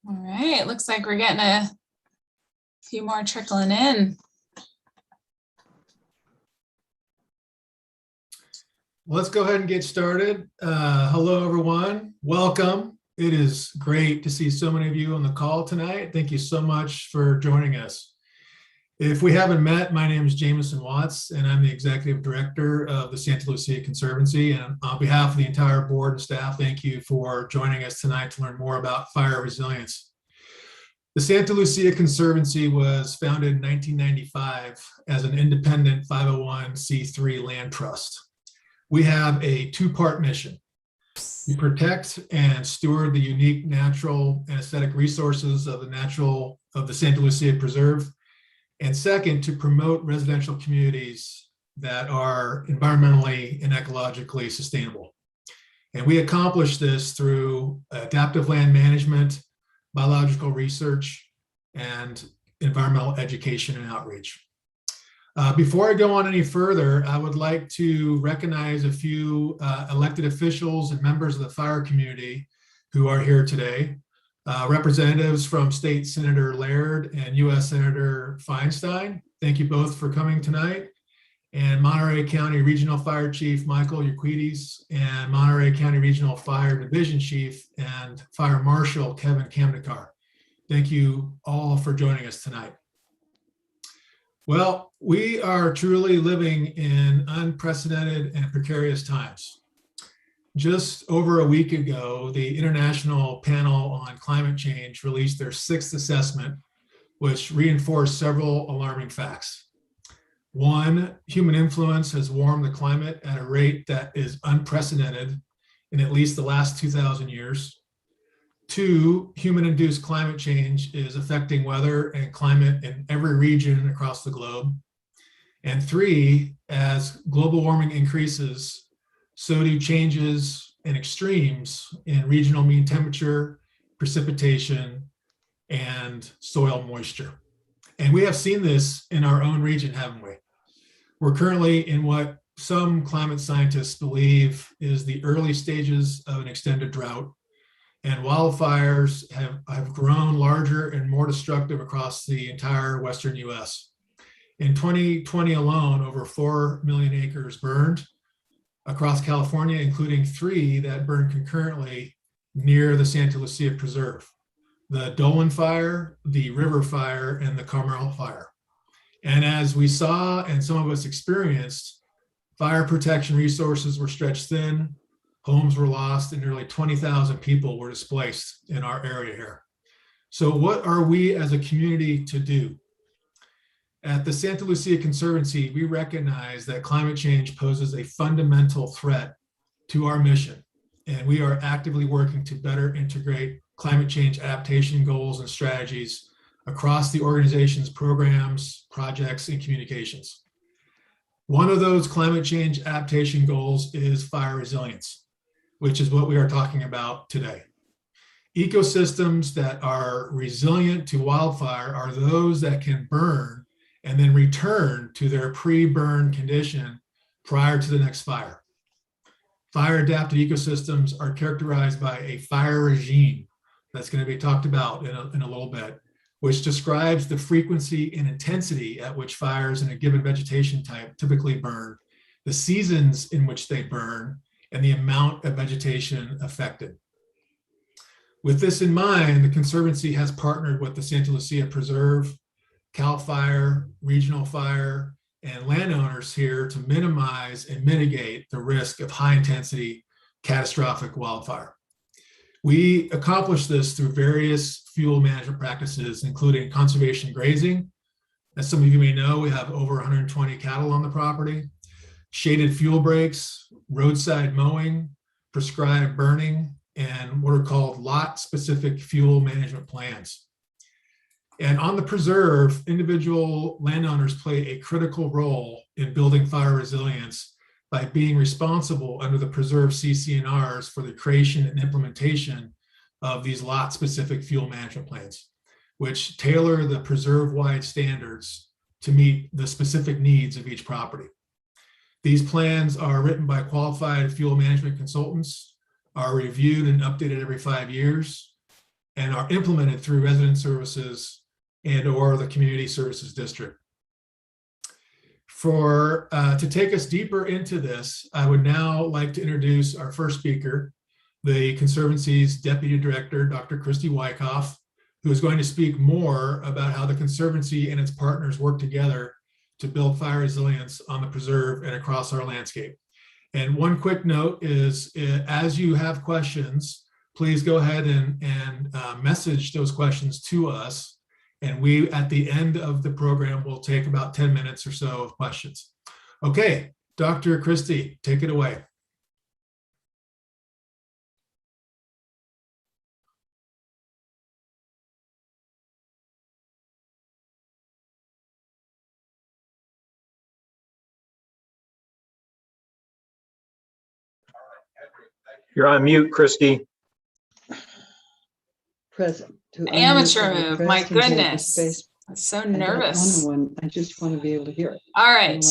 All right, looks like we're getting a few more trickling in. Let's go ahead and get started. Hello, everyone. Welcome. It is great to see so many of you on the call tonight. Thank you so much for joining us. If we haven't met, my name is Jameson Watts, and I'm the Executive Director of the Santa Lucia Conservancy. And on behalf of the entire board and staff, thank you for joining us tonight to learn more about fire resilience. The Santa Lucia Conservancy was founded in 1995 as an independent 501c3 land trust. We have a two-part mission. We protect and steward the unique natural and aesthetic resources of the Santa Lucia Preserve. And second, to promote residential communities that are environmentally and ecologically sustainable. And we accomplish this through adaptive land management, biological research, and environmental education and outreach. Before I go on any further, I would like to recognize a few elected officials and members of the fire community who are here today. Representatives from State Senator Laird and U.S. Senator Feinstein. Thank you both for coming tonight. And Monterey County Regional Fire Chief Michael Urquidez and Monterey County Regional Fire Division Chief and Fire Marshal Kevin Kamnikar. Thank you all for joining us tonight. Well, we are truly living in unprecedented and precarious times. Just over a week ago, the International Panel on Climate Change released their 6th assessment, which reinforced several alarming facts. 1, human influence has warmed the climate at a rate that is unprecedented in at least the last 2,000 years. 2, human-induced climate change is affecting weather and climate in every region across the globe. And 3, as global warming increases, so do changes and extremes in regional mean temperature, precipitation, and soil moisture. And we have seen this in our own region, haven't we? We're currently in what some climate scientists believe is the early stages of an extended drought. And wildfires have grown larger and more destructive across the entire Western US. In 2020 alone, over 4 million acres burned across California, including 3 that burned concurrently near the Santa Lucia Preserve: the Dolan Fire, the River Fire, and the Carmel Fire. And as we saw and some of us experienced, fire protection resources were stretched thin, homes were lost, and nearly 20,000 people were displaced in our area here. So what are we as a community to do? At the Santa Lucia Conservancy, we recognize that climate change poses a fundamental threat to our mission, and we are actively working to better integrate climate change adaptation goals and strategies across the organization's programs, projects, and communications. One of those climate change adaptation goals is fire resilience, which is what we are talking about today. Ecosystems that are resilient to wildfire are those that can burn and then return to their pre-burn condition prior to the next fire. Fire-adapted ecosystems are characterized by a fire regime that's going to be talked about in a little bit, which describes the frequency and intensity at which fires in a given vegetation type typically burn, the seasons in which they burn, and the amount of vegetation affected. With this in mind, the Conservancy has partnered with the Santa Lucia Preserve, CAL FIRE, Regional Fire, and landowners here to minimize and mitigate the risk of high-intensity catastrophic wildfire. We accomplish this through various fuel management practices, including conservation grazing. As some of you may know, we have over 120 cattle on the property, shaded fuel breaks, roadside mowing, prescribed burning, and what are called lot-specific fuel management plans. And on the preserve, individual landowners play a critical role in building fire resilience by being responsible under the preserve CC&Rs for the creation and implementation of these lot-specific fuel management plans, which tailor the preserve-wide standards to meet the specific needs of each property. These plans are written by qualified fuel management consultants, are reviewed and updated every 5 years, and are implemented through resident services and/or the community services district. To take us deeper into this, I would now like to introduce our first speaker, the Conservancy's Deputy Director, Dr. Christy Wyckoff, who is going to speak more about how the Conservancy and its partners work together to build fire resilience on the preserve and across our landscape. And one quick note is, as you have questions, please go ahead and message those questions to us. And we, at the end of the program, will take about 10 minutes or so of questions. Okay, Dr. Christy, take it away. You're on mute, Christy. Present. To Amateur unmute, move, press my and hold the goodness. space I'm so I don't nervous. I just want to be able to hear it. All right,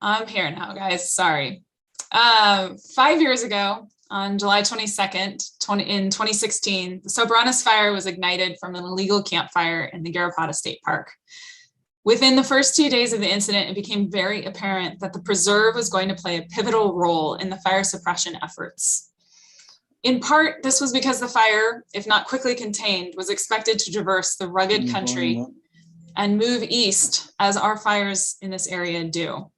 I'm here now, guys. Sorry. 5 years ago, on July 22nd, in 2016, the Sobranes fire was ignited from an illegal campfire in the Garrapatta State Park. Within the first 2 days of the incident, it became very apparent that the preserve was going to play a pivotal role in the fire suppression efforts. In part, this was because the fire, if not quickly contained, was expected to traverse the rugged country and move east, as our fires in this area do.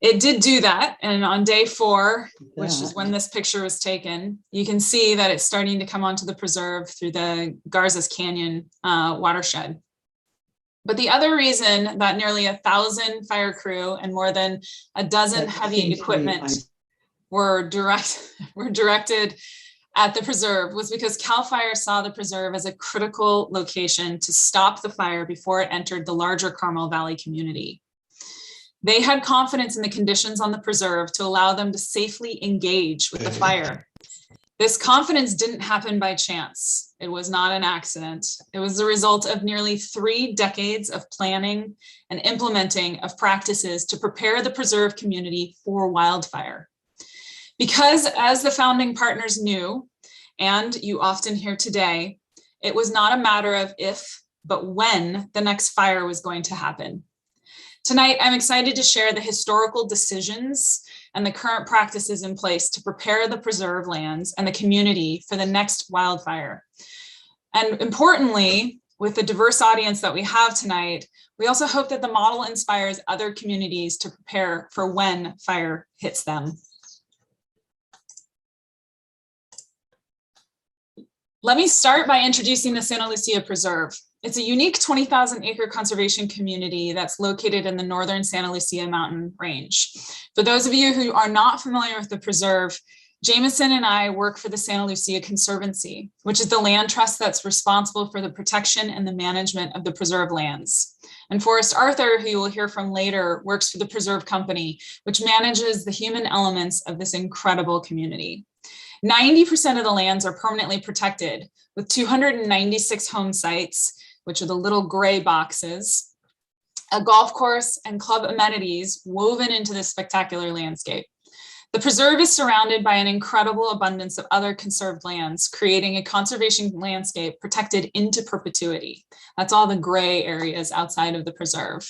It did do that, and on day 4, which is when this picture was taken, you can see that it's starting to come onto the preserve through the Garzas Canyon watershed. But the other reason that nearly 1,000 fire crew and more than a dozen heavy equipment were directed at the preserve was because CAL FIRE saw the preserve as a critical location to stop the fire before it entered the larger Carmel Valley community. They had confidence in the conditions on the preserve to allow them to safely engage with the fire. This confidence didn't happen by chance. It was not an accident. It was the result of nearly 3 decades of planning and implementing of practices to prepare the preserve community for wildfire. Because as the founding partners knew, and you often hear today, it was not a matter of if, but when the next fire was going to happen. Tonight, I'm excited to share the historical decisions and the current practices in place to prepare the preserve lands and the community for the next wildfire. And importantly, with the diverse audience that we have tonight, we also hope that the model inspires other communities to prepare for when fire hits them. Let me start by introducing the Santa Lucia Preserve. It's a unique 20,000 acre conservation community that's located in the northern Santa Lucia mountain range. For those of you who are not familiar with the preserve, Jameson and I work for the Santa Lucia Conservancy, which is the land trust that's responsible for the protection and the management of the preserve lands. And Forrest Arthur, who you will hear from later, works for the Preserve Company, which manages the human elements of this incredible community. 90% of the lands are permanently protected, with 296 home sites, which are the little gray boxes, a golf course and club amenities woven into this spectacular landscape. The preserve is surrounded by an incredible abundance of other conserved lands, creating a conservation landscape protected into perpetuity. That's all the gray areas outside of the preserve.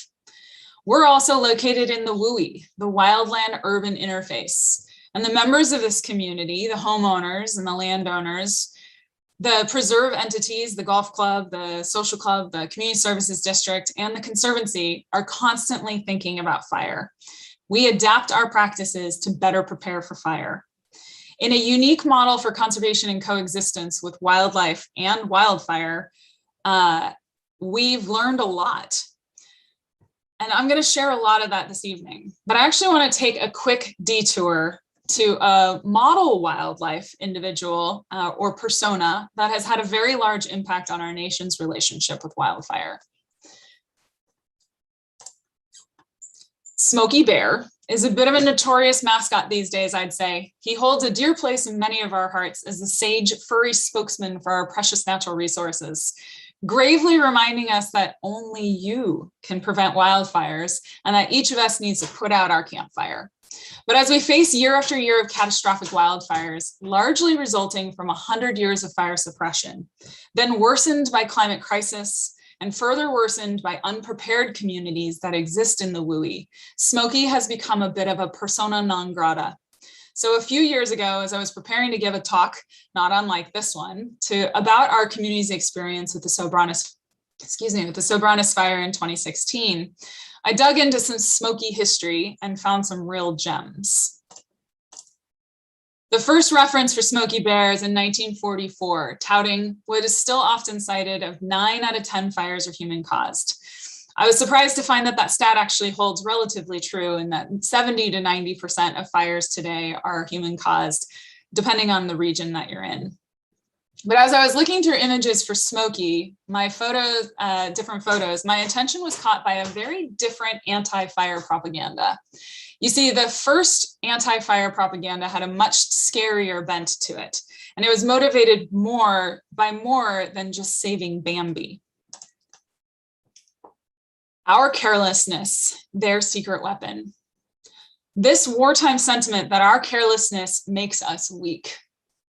We're also located in the WUI, the wildland urban interface. And the members of this community, the homeowners and the landowners, the preserve entities, the golf club, the social club, the community services district, and the Conservancy are constantly thinking about fire. We adapt our practices to better prepare for fire. In a unique model for conservation and coexistence with wildlife and wildfire, we've learned a lot. And I'm going to share a lot of that this evening. But I actually want to take a quick detour to a model wildlife individual or persona that has had a very large impact on our nation's relationship with wildfire. Smokey Bear is a bit of a notorious mascot these days, I'd say. He holds a dear place in many of our hearts as the sage, furry spokesman for our precious natural resources, gravely reminding us that only you can prevent wildfires and that each of us needs to put out our campfire. But as we face year after year of catastrophic wildfires, largely resulting from 100 years of fire suppression, then worsened by climate crisis, and further worsened by unprepared communities that exist in the WUI, Smokey has become a bit of a persona non grata. So a few years ago, as I was preparing to give a talk, not unlike this one, about our community's experience with the Sobranes fire in 2016, I dug into some Smokey history and found some real gems. The first reference for Smokey Bear is in 1944, touting what is still often cited of 9 out of 10 fires are human caused. I was surprised to find that that stat actually holds relatively true, and that 70 to 90% of fires today are human caused, depending on the region that you're in. But as I was looking through images for Smokey, my photos, different photos, my attention was caught by a very different anti-fire propaganda. You see, the first anti-fire propaganda had a much scarier bent to it, and it was motivated by more than just saving Bambi. Our carelessness, their secret weapon. This wartime sentiment that our carelessness makes us weak,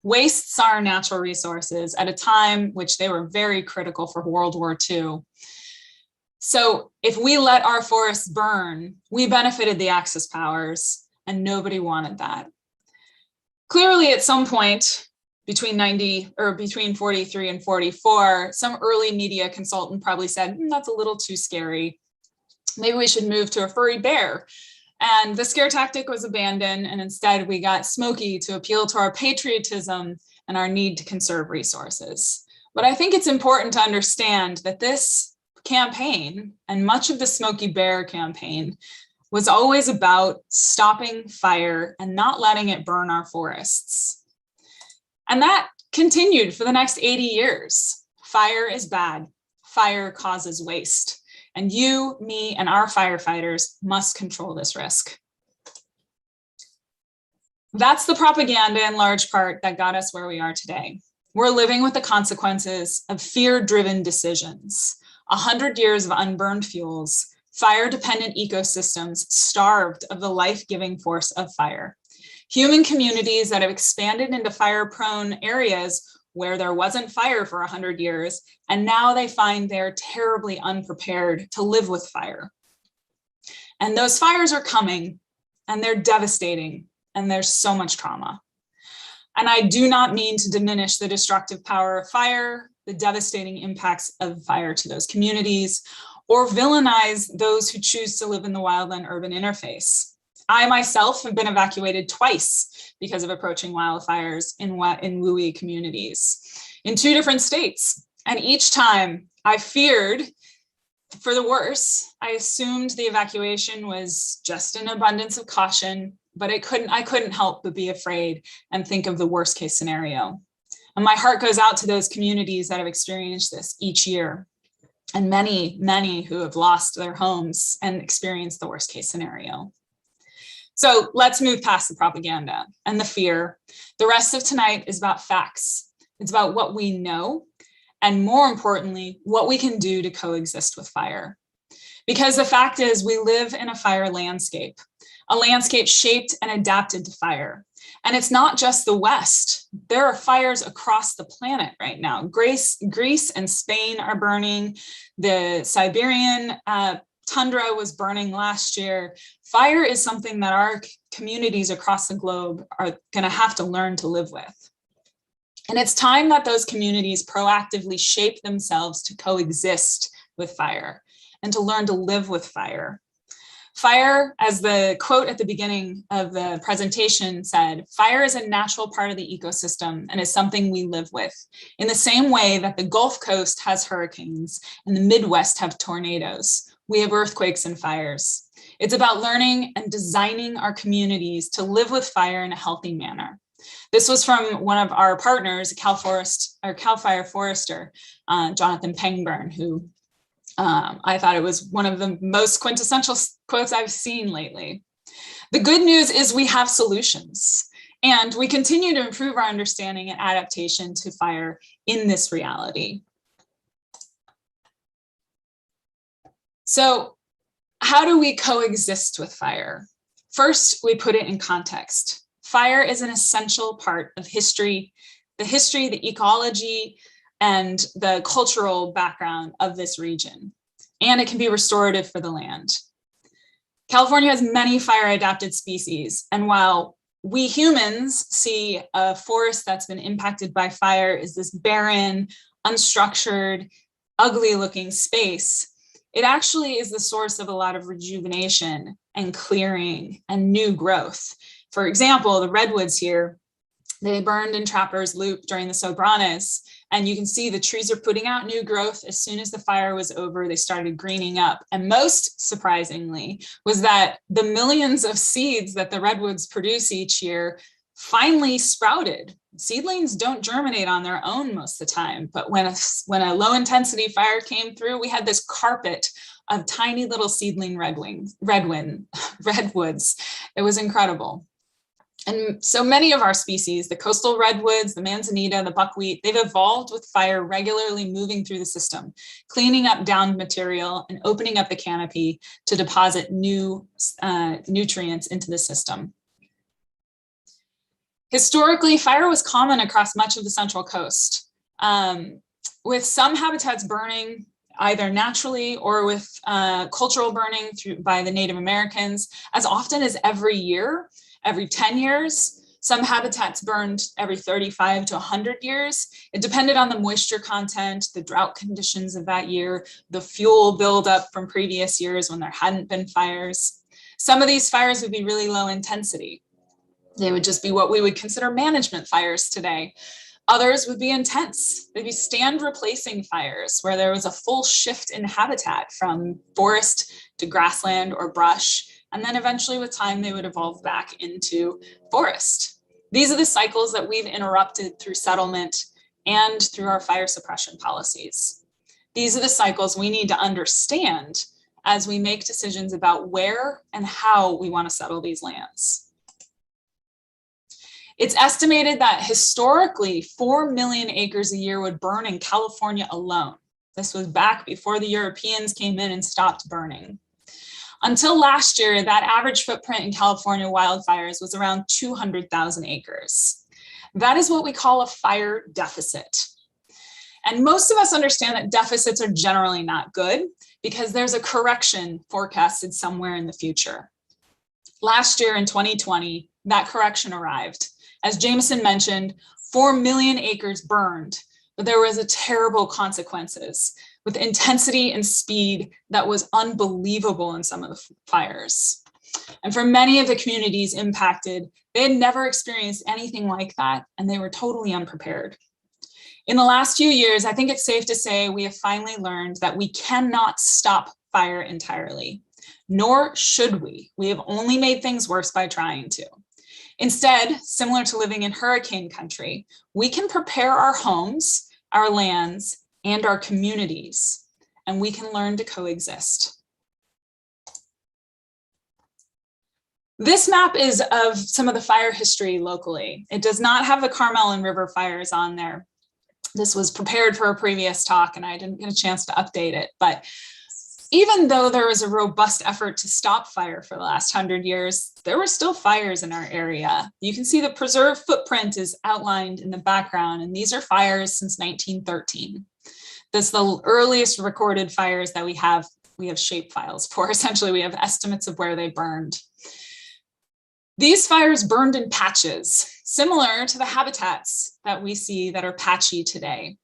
wastes our natural resources at a time which they were very critical for World War II. So if we let our forests burn, we benefited the Axis powers, and nobody wanted that. Clearly, at some point between 43 and 44, some early media consultant probably said, that's a little too scary. Maybe we should move to a furry bear. And the scare tactic was abandoned, and instead we got Smokey to appeal to our patriotism and our need to conserve resources. But I think it's important to understand that this campaign, and much of the Smokey Bear campaign, was always about stopping fire and not letting it burn our forests. And that continued for the next 80 years. Fire is bad. Fire causes waste. And you, me, and our firefighters must control this risk. That's the propaganda in large part that got us where we are today. We're living with the consequences of fear-driven decisions. 100 years of unburned fuels, fire-dependent ecosystems starved of the life-giving force of fire. Human communities that have expanded into fire-prone areas where there wasn't fire for 100 years, and now they find they're terribly unprepared to live with fire. And those fires are coming, and they're devastating, and there's so much trauma. And I do not mean to diminish the destructive power of fire, the devastating impacts of fire to those communities, or villainize those who choose to live in the wildland-urban interface. I myself have been evacuated twice because of approaching wildfires in WUI communities in 2 different states. And each time I feared for the worst. I assumed the evacuation was just an abundance of caution, but I couldn't help but be afraid and think of the worst case scenario. And my heart goes out to those communities that have experienced this each year, and many, many who have lost their homes and experienced the worst case scenario. So let's move past the propaganda and the fear. The rest of tonight is about facts. It's about what we know, and more importantly, what we can do to coexist with fire. Because the fact is, we live in a fire landscape, a landscape shaped and adapted to fire. And it's not just the West. There are fires across the planet right now. Greece and Spain are burning. The Siberian tundra was burning last year. Fire is something that our communities across the globe are going to have to learn to live with. And it's time that those communities proactively shape themselves to coexist with fire and to learn to live with fire. Fire, as the quote at the beginning of the presentation said, fire is a natural part of the ecosystem and is something we live with, in the same way that the Gulf Coast has hurricanes and the Midwest have tornadoes. We have earthquakes and fires. It's about learning and designing our communities to live with fire in a healthy manner. This was from one of our partners, Cal Fire Forester, Jonathan Pangburn, who I thought it was one of the most quintessential quotes I've seen lately. The good news is we have solutions, and we continue to improve our understanding and adaptation to fire in this reality. So how do we coexist with fire? First, we put it in context. Fire is an essential part of history, the ecology, and the cultural background of this region, and it can be restorative for the land. California has many fire-adapted species, and while we humans see a forest that's been impacted by fire as this barren, unstructured, ugly-looking space, it actually is the source of a lot of rejuvenation and clearing and new growth. For example, the redwoods here, they burned in Trapper's Loop during the Sobranes, and you can see the trees are putting out new growth. As soon as the fire was over, they started greening up. And most surprisingly was that the millions of seeds that the redwoods produce each year finally sprouted. Seedlings don't germinate on their own most of the time, but when a low intensity fire came through, we had this carpet of tiny little seedling redwoods. It was incredible. And so many of our species, the coastal redwoods, the manzanita, the buckwheat, they've evolved with fire regularly moving through the system, cleaning up downed material and opening up the canopy to deposit new nutrients into the system. Historically, fire was common across much of the Central Coast, with some habitats burning either naturally or with cultural burning by the Native Americans as often as every year. Every 10 years, some habitats burned every 35 to 100 years. It depended on the moisture content, the drought conditions of that year, the fuel buildup from previous years when there hadn't been fires. Some of these fires would be really low intensity. They would just be what we would consider management fires today. Others would be intense. They'd be stand replacing fires where there was a full shift in habitat from forest to grassland or brush. And then eventually with time, they would evolve back into forest. These are the cycles that we've interrupted through settlement and through our fire suppression policies. These are the cycles we need to understand as we make decisions about where and how we want to settle these lands. It's estimated that historically 4 million acres a year would burn in California alone. This was back before the Europeans came in and stopped burning. Until last year, that average footprint in California wildfires was around 200,000 acres. That is what we call a fire deficit. And most of us understand that deficits are generally not good because there's a correction forecasted somewhere in the future. Last year in 2020, that correction arrived. As Jameson mentioned, 4 million acres burned, but there was terrible consequences with intensity and speed that was unbelievable in some of the fires. And for many of the communities impacted, they had never experienced anything like that, and they were totally unprepared. In the last few years, I think it's safe to say we have finally learned that we cannot stop fire entirely, nor should we. We have only made things worse by trying to. Instead, similar to living in hurricane country, we can prepare our homes, our lands, and our communities, and we can learn to coexist. This map is of some of the fire history locally. It does not have the Carmel and River fires on there. This was prepared for a previous talk and I didn't get a chance to update it, but even though there was a robust effort to stop fire for the last 100 years, there were still fires in our area. You can see the preserved footprint is outlined in the background, and these are fires since 1913. That's the earliest recorded fires that we have shape files for. Essentially, we have estimates of where they burned. These fires burned in patches, similar to the habitats that we see that are patchy today.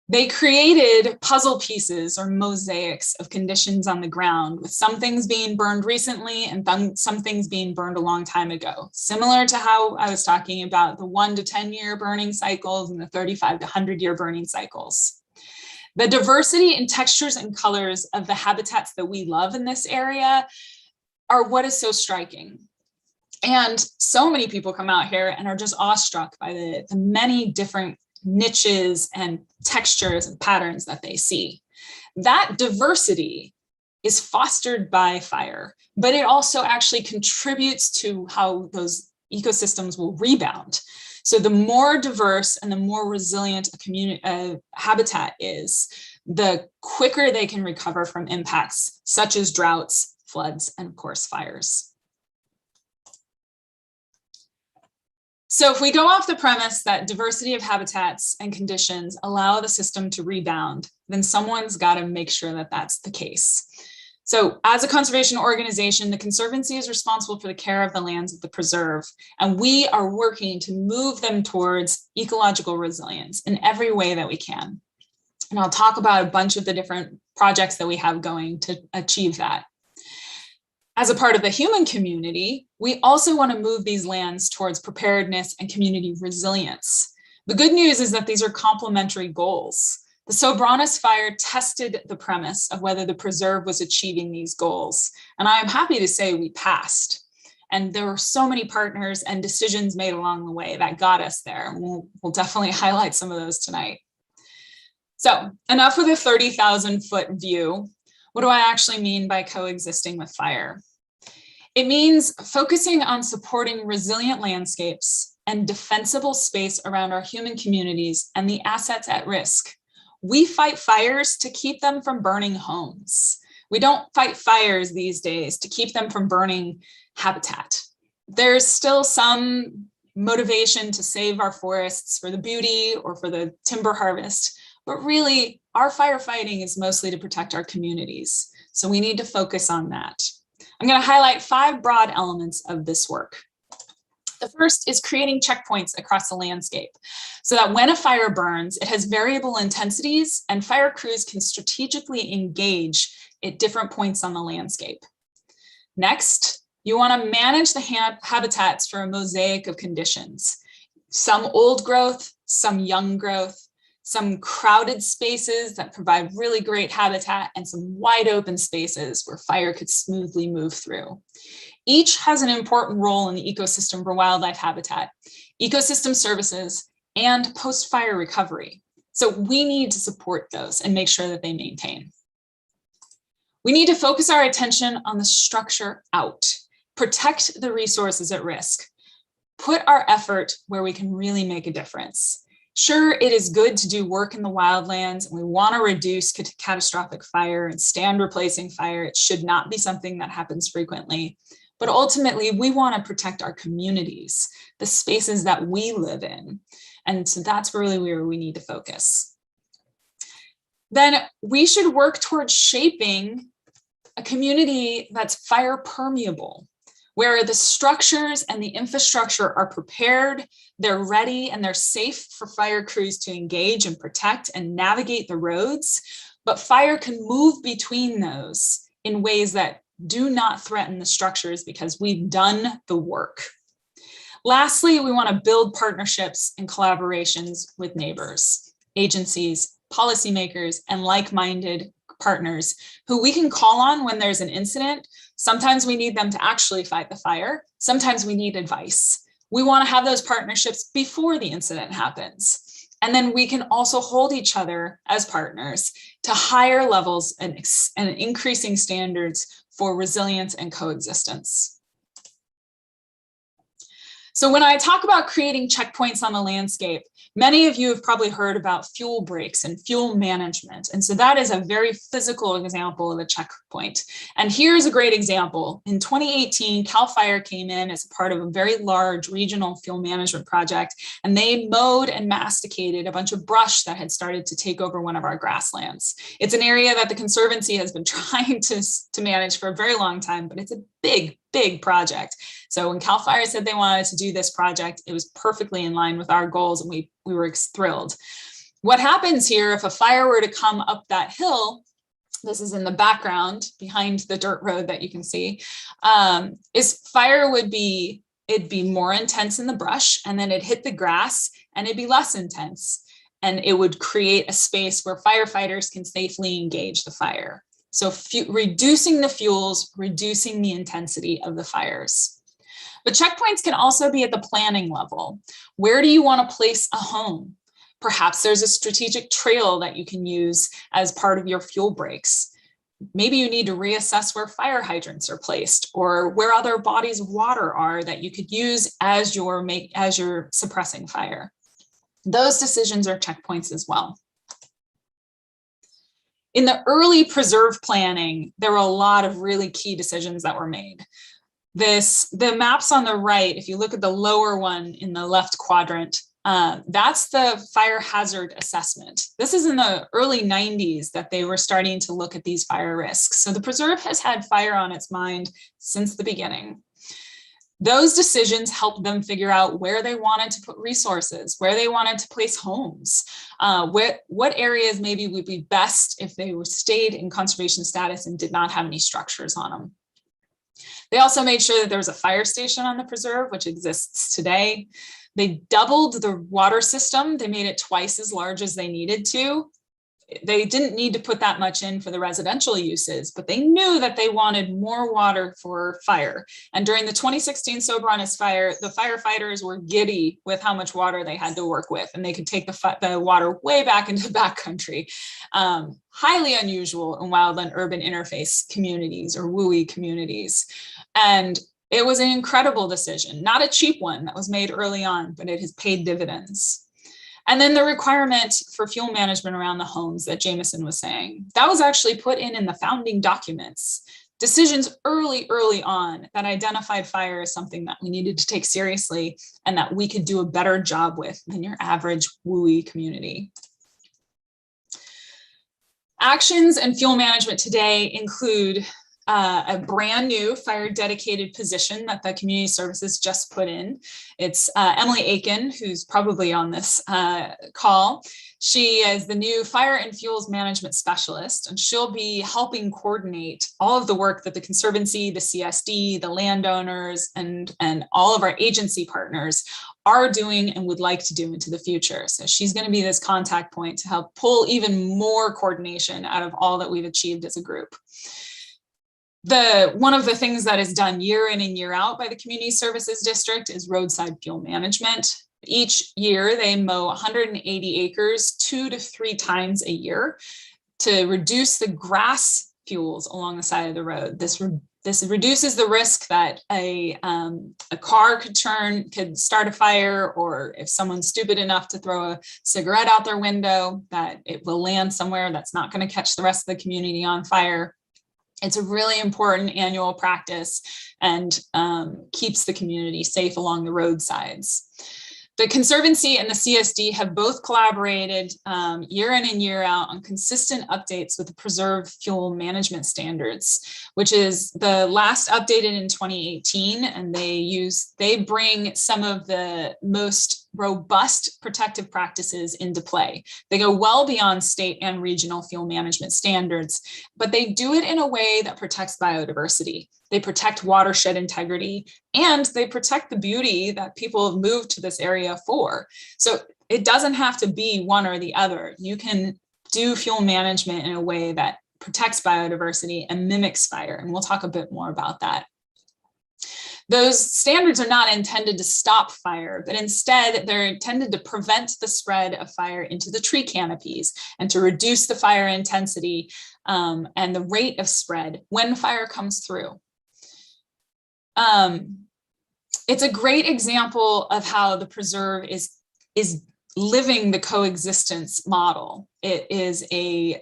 They created puzzle pieces or mosaics of conditions on the ground, with some things being burned recently and some things being burned a long time ago, similar to how I was talking about the 1 to 10 year burning cycles and the 35 to 100 year burning cycles. The diversity in textures and colors of the habitats that we love in this area are what is so striking. And so many people come out here and are just awestruck by the many different niches and textures and patterns that they see. That diversity is fostered by fire, but it also actually contributes to how those ecosystems will rebound. So the more diverse and the more resilient a habitat is, the quicker they can recover from impacts such as droughts, floods, and of course fires. So if we go off the premise that diversity of habitats and conditions allow the system to rebound, then someone's got to make sure that that's the case. So as a conservation organization, the Conservancy is responsible for the care of the lands of the preserve, and we are working to move them towards ecological resilience in every way that we can. And I'll talk about a bunch of the different projects that we have going to achieve that. As a part of the human community, we also want to move these lands towards preparedness and community resilience. The good news is that these are complementary goals. The Sobranas fire tested the premise of whether the preserve was achieving these goals. And I am happy to say we passed. And there were so many partners and decisions made along the way that got us there. And we'll definitely highlight some of those tonight. So enough with a 30,000 foot view. What do I actually mean by coexisting with fire? It means focusing on supporting resilient landscapes and defensible space around our human communities and the assets at risk. We fight fires to keep them from burning homes. We don't fight fires these days to keep them from burning habitat. There's still some motivation to save our forests for the beauty or for the timber harvest, but really our firefighting is mostly to protect our communities. So we need to focus on that. I'm going to highlight 5 broad elements of this work. The first is creating checkpoints across the landscape so that when a fire burns, it has variable intensities and fire crews can strategically engage at different points on the landscape. Next, you want to manage the habitats for a mosaic of conditions. Some old growth, some young growth, some crowded spaces that provide really great habitat, and some wide open spaces where fire could smoothly move through. Each has an important role in the ecosystem for wildlife habitat, ecosystem services, and post-fire recovery. So we need to support those and make sure that they maintain. We need to focus our attention on the structure out, protect the resources at risk, put our effort where we can really make a difference. Sure, it is good to do work in the wildlands, and we want to reduce catastrophic fire and stand replacing fire. It should not be something that happens frequently. But ultimately, we want to protect our communities, the spaces that we live in. And so that's really where we need to focus. Then we should work towards shaping a community that's fire permeable, where the structures and the infrastructure are prepared, they're ready, and they're safe for fire crews to engage and protect and navigate the roads, but fire can move between those in ways that do not threaten the structures because we've done the work. Lastly, we want to build partnerships and collaborations with neighbors, agencies, policymakers, and like-minded partners who we can call on when there's an incident. Sometimes we need them to actually fight the fire. Sometimes we need advice. We want to have those partnerships before the incident happens. And then we can also hold each other as partners to higher levels and increasing standards for resilience and coexistence. So when I talk about creating checkpoints on the landscape, many of you have probably heard about fuel breaks and fuel management. And so that is a very physical example of a checkpoint. And here's a great example. In 2018, CAL FIRE came in as a part of a very large regional fuel management project, and they mowed and masticated a bunch of brush that had started to take over one of our grasslands. It's an area that the Conservancy has been trying to manage for a very long time, but it's a big project. So when CAL FIRE said they wanted to do this project, it was perfectly in line with our goals, and we were thrilled. What happens here if a fire were to come up that hill, this is in the background behind the dirt road that you can see, is fire would be, it'd be more intense in the brush, and then it'd hit the grass and it'd be less intense. And it would create a space where firefighters can safely engage the fire. So reducing the fuels, reducing the intensity of the fires. But checkpoints can also be at the planning level. Where do you want to place a home? Perhaps there's a strategic trail that you can use as part of your fuel breaks. Maybe you need to reassess where fire hydrants are placed or where other bodies of water are that you could use as you're suppressing fire. Those decisions are checkpoints as well. In the early preserve planning, there were a lot of really key decisions that were made. The maps on the right, if you look at the lower one in the left quadrant, that's the fire hazard assessment. This is in the early 90s that they were starting to look at these fire risks. So the preserve has had fire on its mind since the beginning. Those decisions helped them figure out where they wanted to put resources, where they wanted to place homes, what areas maybe would be best if they stayed in conservation status and did not have any structures on them. They also made sure that there was a fire station on the preserve, which exists today. They doubled the water system. They made it twice as large as they needed to. they didn't need to put that much in for the residential uses, but they knew that they wanted more water for fire. And during the 2016 Soberanes fire, the firefighters were giddy with how much water they had to work with, and they could take the water way back into backcountry. Highly unusual in wildland urban interface communities or WUI communities. And it was an incredible decision, not a cheap one that was made early on, but it has paid dividends. And then the requirement for fuel management around the homes that Jameson was saying, that was actually put in the founding documents. Decisions early on that identified fire as something that we needed to take seriously and that we could do a better job with than your average WUI community. Actions and fuel management today include a brand new fire dedicated position that the community services just put in. It's Emily Aiken, who's probably on this call. She is the new fire and fuels management specialist, and she'll be helping coordinate all of the work that the Conservancy, the CSD, the landowners, and all of our agency partners are doing and would like to do into the future. So she's going to be this contact point to help pull even more coordination out of all that we've achieved as a group. One of the things that is done year in and year out by the Community Services District is roadside fuel management. Each year they mow 180 acres 2 to 3 times a year to reduce the grass fuels along the side of the road. This reduces the risk that a car could start a fire, or if someone's stupid enough to throw a cigarette out their window, that it will land somewhere that's not going to catch the rest of the community on fire. It's a really important annual practice and keeps the community safe along the roadsides. The Conservancy and the CSD have both collaborated year in and year out on consistent updates with the preserve fuel management standards, which is the last updated in 2018. And they bring some of the most robust protective practices into play. They go well beyond state and regional fuel management standards, but they do it in a way that protects biodiversity. They protect watershed integrity, and they protect the beauty that people have moved to this area for. So it doesn't have to be one or the other. You can do fuel management in a way that protects biodiversity and mimics fire, and we'll talk a bit more about that. Those standards are not intended to stop fire, but instead they're intended to prevent the spread of fire into the tree canopies and to reduce the fire intensity and the rate of spread when fire comes through. It's a great example of how the preserve is living the coexistence model. It is a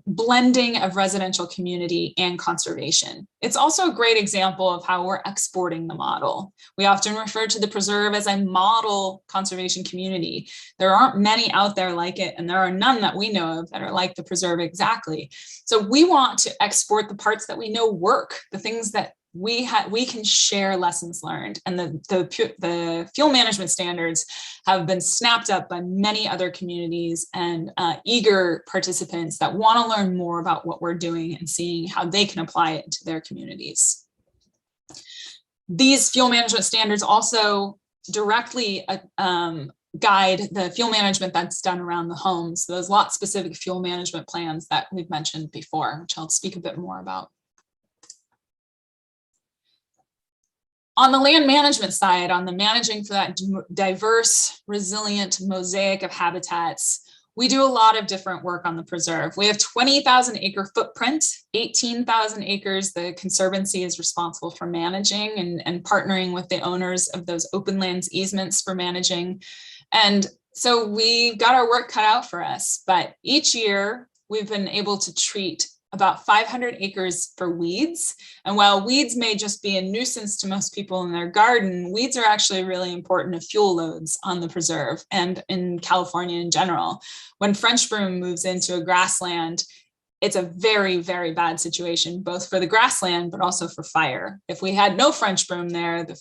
blending of residential community and conservation. It's also a great example of how we're exporting the model. We often refer to the preserve as a model conservation community. There aren't many out there like it, and there are none that we know of that are like the preserve exactly. So we want to export the parts that we know work, the things that we can share lessons learned, and the fuel management standards have been snapped up by many other communities and eager participants that want to learn more about what we're doing and seeing how they can apply it to their communities. These fuel management standards also directly guide the fuel management that's done around the homes, those lot-specific fuel management plans that we've mentioned before, which I'll speak a bit more about. On the land management side, on the managing for that diverse, resilient mosaic of habitats, we do a lot of different work on the preserve. We have 20,000 acre footprint, 18,000 acres the Conservancy is responsible for managing and partnering with the owners of those open lands easements for managing. And so we've got our work cut out for us, but each year we've been able to treat about 500 acres for weeds. And while weeds may just be a nuisance to most people in their garden, weeds are actually really important to fuel loads on the preserve and in California in general. When French broom moves into a grassland, it's a very, very bad situation, both for the grassland, but also for fire. If we had no French broom there, the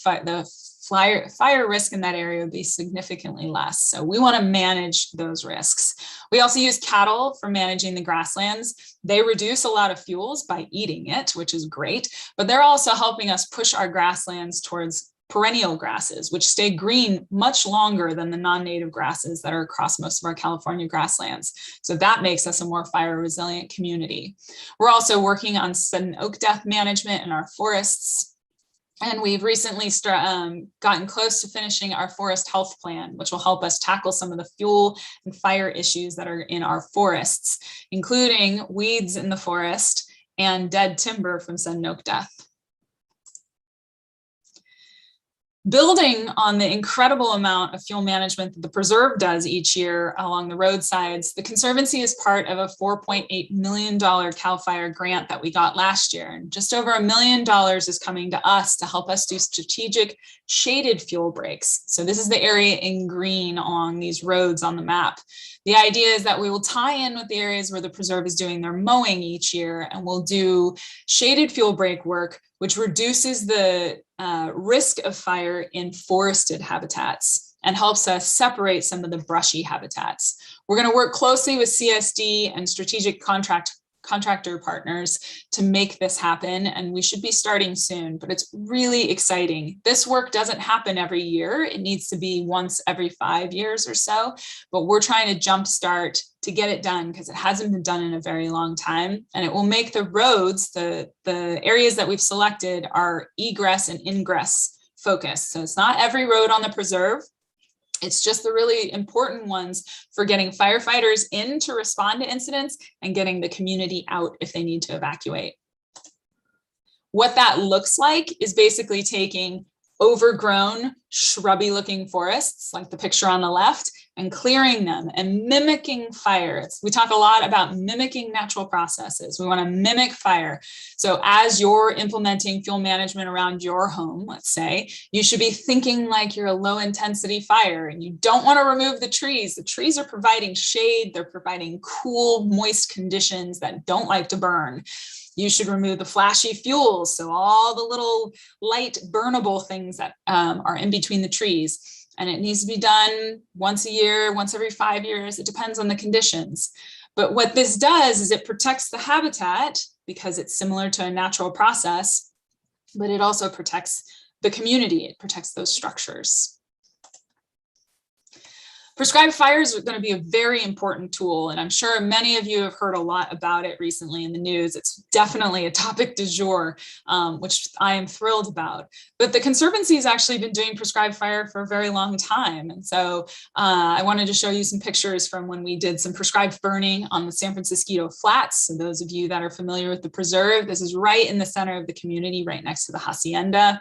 fire risk in that area would be significantly less. So we want to manage those risks. We also use cattle for managing the grasslands. They reduce a lot of fuels by eating it, which is great, but they're also helping us push our grasslands towards perennial grasses, which stay green much longer than the non-native grasses that are across most of our California grasslands. So that makes us a more fire resilient community. We're also working on sudden oak death management in our forests. And we've recently gotten close to finishing our forest health plan, which will help us tackle some of the fuel and fire issues that are in our forests, including weeds in the forest and dead timber from sudden oak death. Building on the incredible amount of fuel management that the preserve does each year along the roadsides, the Conservancy is part of a $4.8 million CAL FIRE grant that we got last year. And just over $1 million is coming to us to help us do strategic shaded fuel breaks. So this is the area in green along these roads on the map. The idea is that we will tie in with the areas where the preserve is doing their mowing each year, and we'll do shaded fuel break work, which reduces the risk of fire in forested habitats and helps us separate some of the brushy habitats. We're going to work closely with CSD and strategic contractor partners to make this happen, and we should be starting soon, but it's really exciting. This work doesn't happen every year. It needs to be once every 5 years or so, but we're trying to jumpstart to get it done because it hasn't been done in a very long time, and it will make the roads, the areas that we've selected, are egress and ingress focused. So it's not every road on the preserve. It's just the really important ones for getting firefighters in to respond to incidents and getting the community out if they need to evacuate. What that looks like is basically taking overgrown, shrubby looking forests, like the picture on the left, and clearing them and mimicking fire. We talk a lot about mimicking natural processes. We want to mimic fire. So as you're implementing fuel management around your home, let's say, you should be thinking like you're a low intensity fire, and you don't want to remove the trees. The trees are providing shade. They're providing cool, moist conditions that don't like to burn. You should remove the flashy fuels, so all the little light burnable things that are in between the trees. And it needs to be done once a year, once every 5 years. It depends on the conditions. But what this does is it protects the habitat because it's similar to a natural process, but it also protects the community. It protects those structures. Prescribed fires are going to be a very important tool, and I'm sure many of you have heard a lot about it recently in the news. It's definitely a topic du jour, which I am thrilled about. But the Conservancy has actually been doing prescribed fire for a very long time. And so I wanted to show you some pictures from when we did some prescribed burning on the San Francisco Flats. So those of you that are familiar with the preserve, this is right in the center of the community, right next to the hacienda.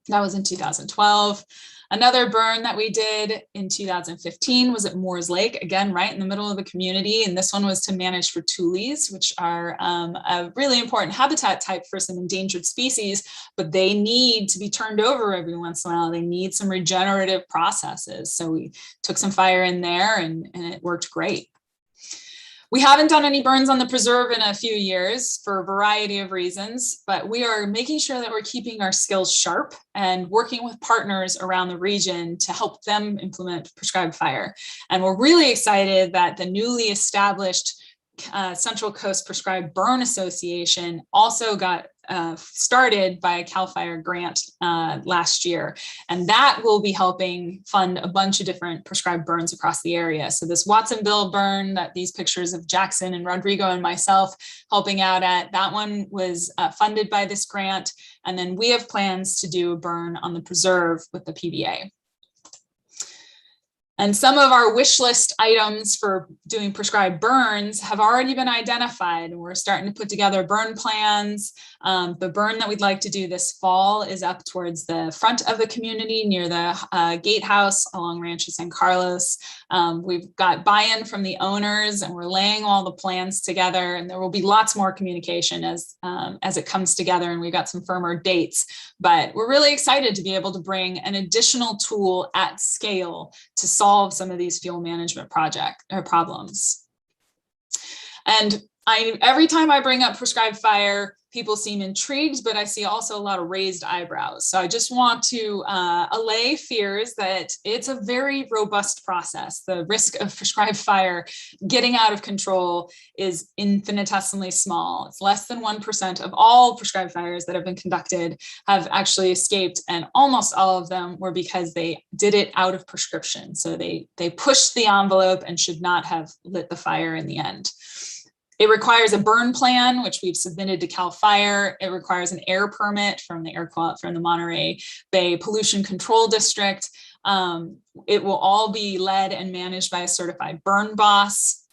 That was in 2012. Another burn that we did in 2015 was at Moores Lake, again, right in the middle of the community. And this one was to manage for tules, which are a really important habitat type for some endangered species, but they need to be turned over every once in a while. They need some regenerative processes. So we took some fire in there and it worked great. We haven't done any burns on the preserve in a few years for a variety of reasons, but we are making sure that we're keeping our skills sharp and working with partners around the region to help them implement prescribed fire. And we're really excited that the newly established Central Coast Prescribed Burn Association also got started by a CAL FIRE grant last year. And that will be helping fund a bunch of different prescribed burns across the area. So this Watsonville burn that these pictures of Jackson and Rodrigo and myself helping out at, that one was funded by this grant. And then we have plans to do a burn on the preserve with the PBA. And some of our wish list items for doing prescribed burns have already been identified, and we're starting to put together burn plans. The burn that we'd like to do this fall is up towards the front of the community near the gatehouse along Rancho San Carlos. We've got buy-in from the owners, and we're laying all the plans together, and there will be lots more communication as it comes together, and we've got some firmer dates. But we're really excited to be able to bring an additional tool at scale to solve some of these fuel management problems. And Every time I bring up prescribed fire, people seem intrigued, but I see also a lot of raised eyebrows. So I just want to allay fears that it's a very robust process. The risk of prescribed fire getting out of control is infinitesimally small. It's less than 1% of all prescribed fires that have been conducted have actually escaped, and almost all of them were because they did it out of prescription. So they pushed the envelope and should not have lit the fire in the end. It requires a burn plan, which we've submitted to CAL FIRE. It requires an air permit from the Monterey Bay Pollution Control District. It will all be led and managed by a certified burn boss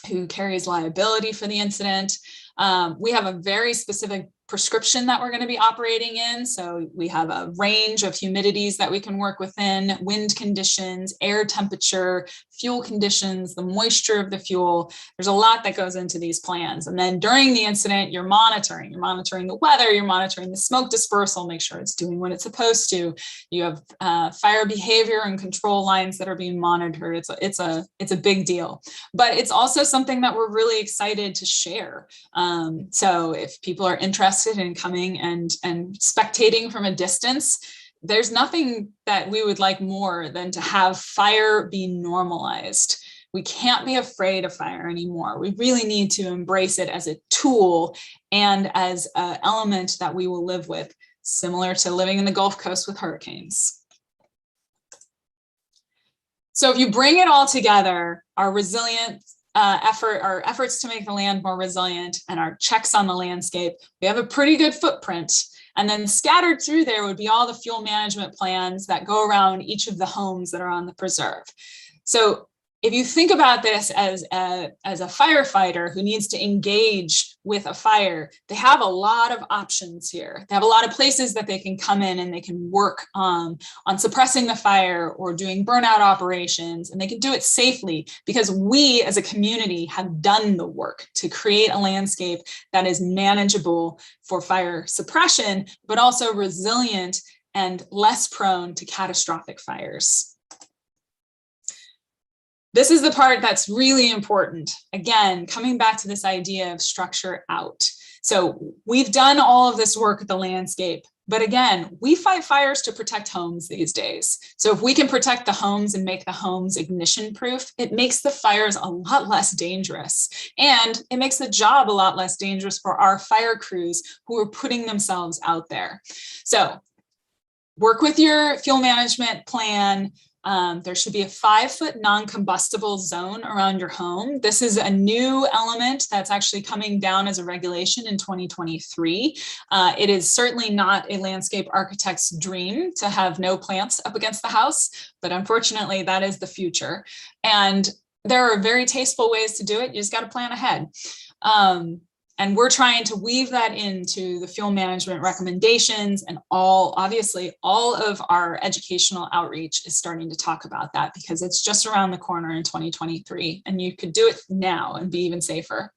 who carries liability for the incident. We have a very specific prescription that we're going to be operating in. So we have a range of humidities that we can work within, wind conditions, air temperature, fuel conditions, the moisture of the fuel. There's a lot that goes into these plans. And then during the incident, you're monitoring the weather, you're monitoring the smoke dispersal, make sure it's doing what it's supposed to. You have fire behavior and control lines that are being monitored. It's a big deal, but it's also something that we're really excited to share. So if people are interested in coming and spectating from a distance, there's nothing that we would like more than to have fire be normalized. We can't be afraid of fire anymore. We really need to embrace it as a tool and as an element that we will live with, similar to living in the Gulf Coast with hurricanes. So if you bring it all together, our resilience our efforts to make the land more resilient and our checks on the landscape, we have a pretty good footprint. And then scattered through there would be all the fuel management plans that go around each of the homes that are on the preserve. So if you think about this as a firefighter who needs to engage with a fire, they have a lot of options here. They have a lot of places that they can come in and they can work on suppressing the fire or doing burnout operations, and they can do it safely because we as a community have done the work to create a landscape that is manageable for fire suppression, but also resilient and less prone to catastrophic fires. This is the part that's really important. Again, coming back to this idea of structure out. So we've done all of this work with the landscape, but again, we fight fires to protect homes these days. So if we can protect the homes and make the homes ignition proof, it makes the fires a lot less dangerous. And it makes the job a lot less dangerous for our fire crews who are putting themselves out there. So work with your fuel management plan. There should be a 5-foot non-combustible zone around your home. This is a new element that's actually coming down as a regulation in 2023. It is certainly not a landscape architect's dream to have no plants up against the house, but unfortunately that is the future. And there are very tasteful ways to do it. You just got to plan ahead. And we're trying to weave that into the fuel management recommendations, and obviously all of our educational outreach is starting to talk about that because it's just around the corner in 2023 and you could do it now and be even safer.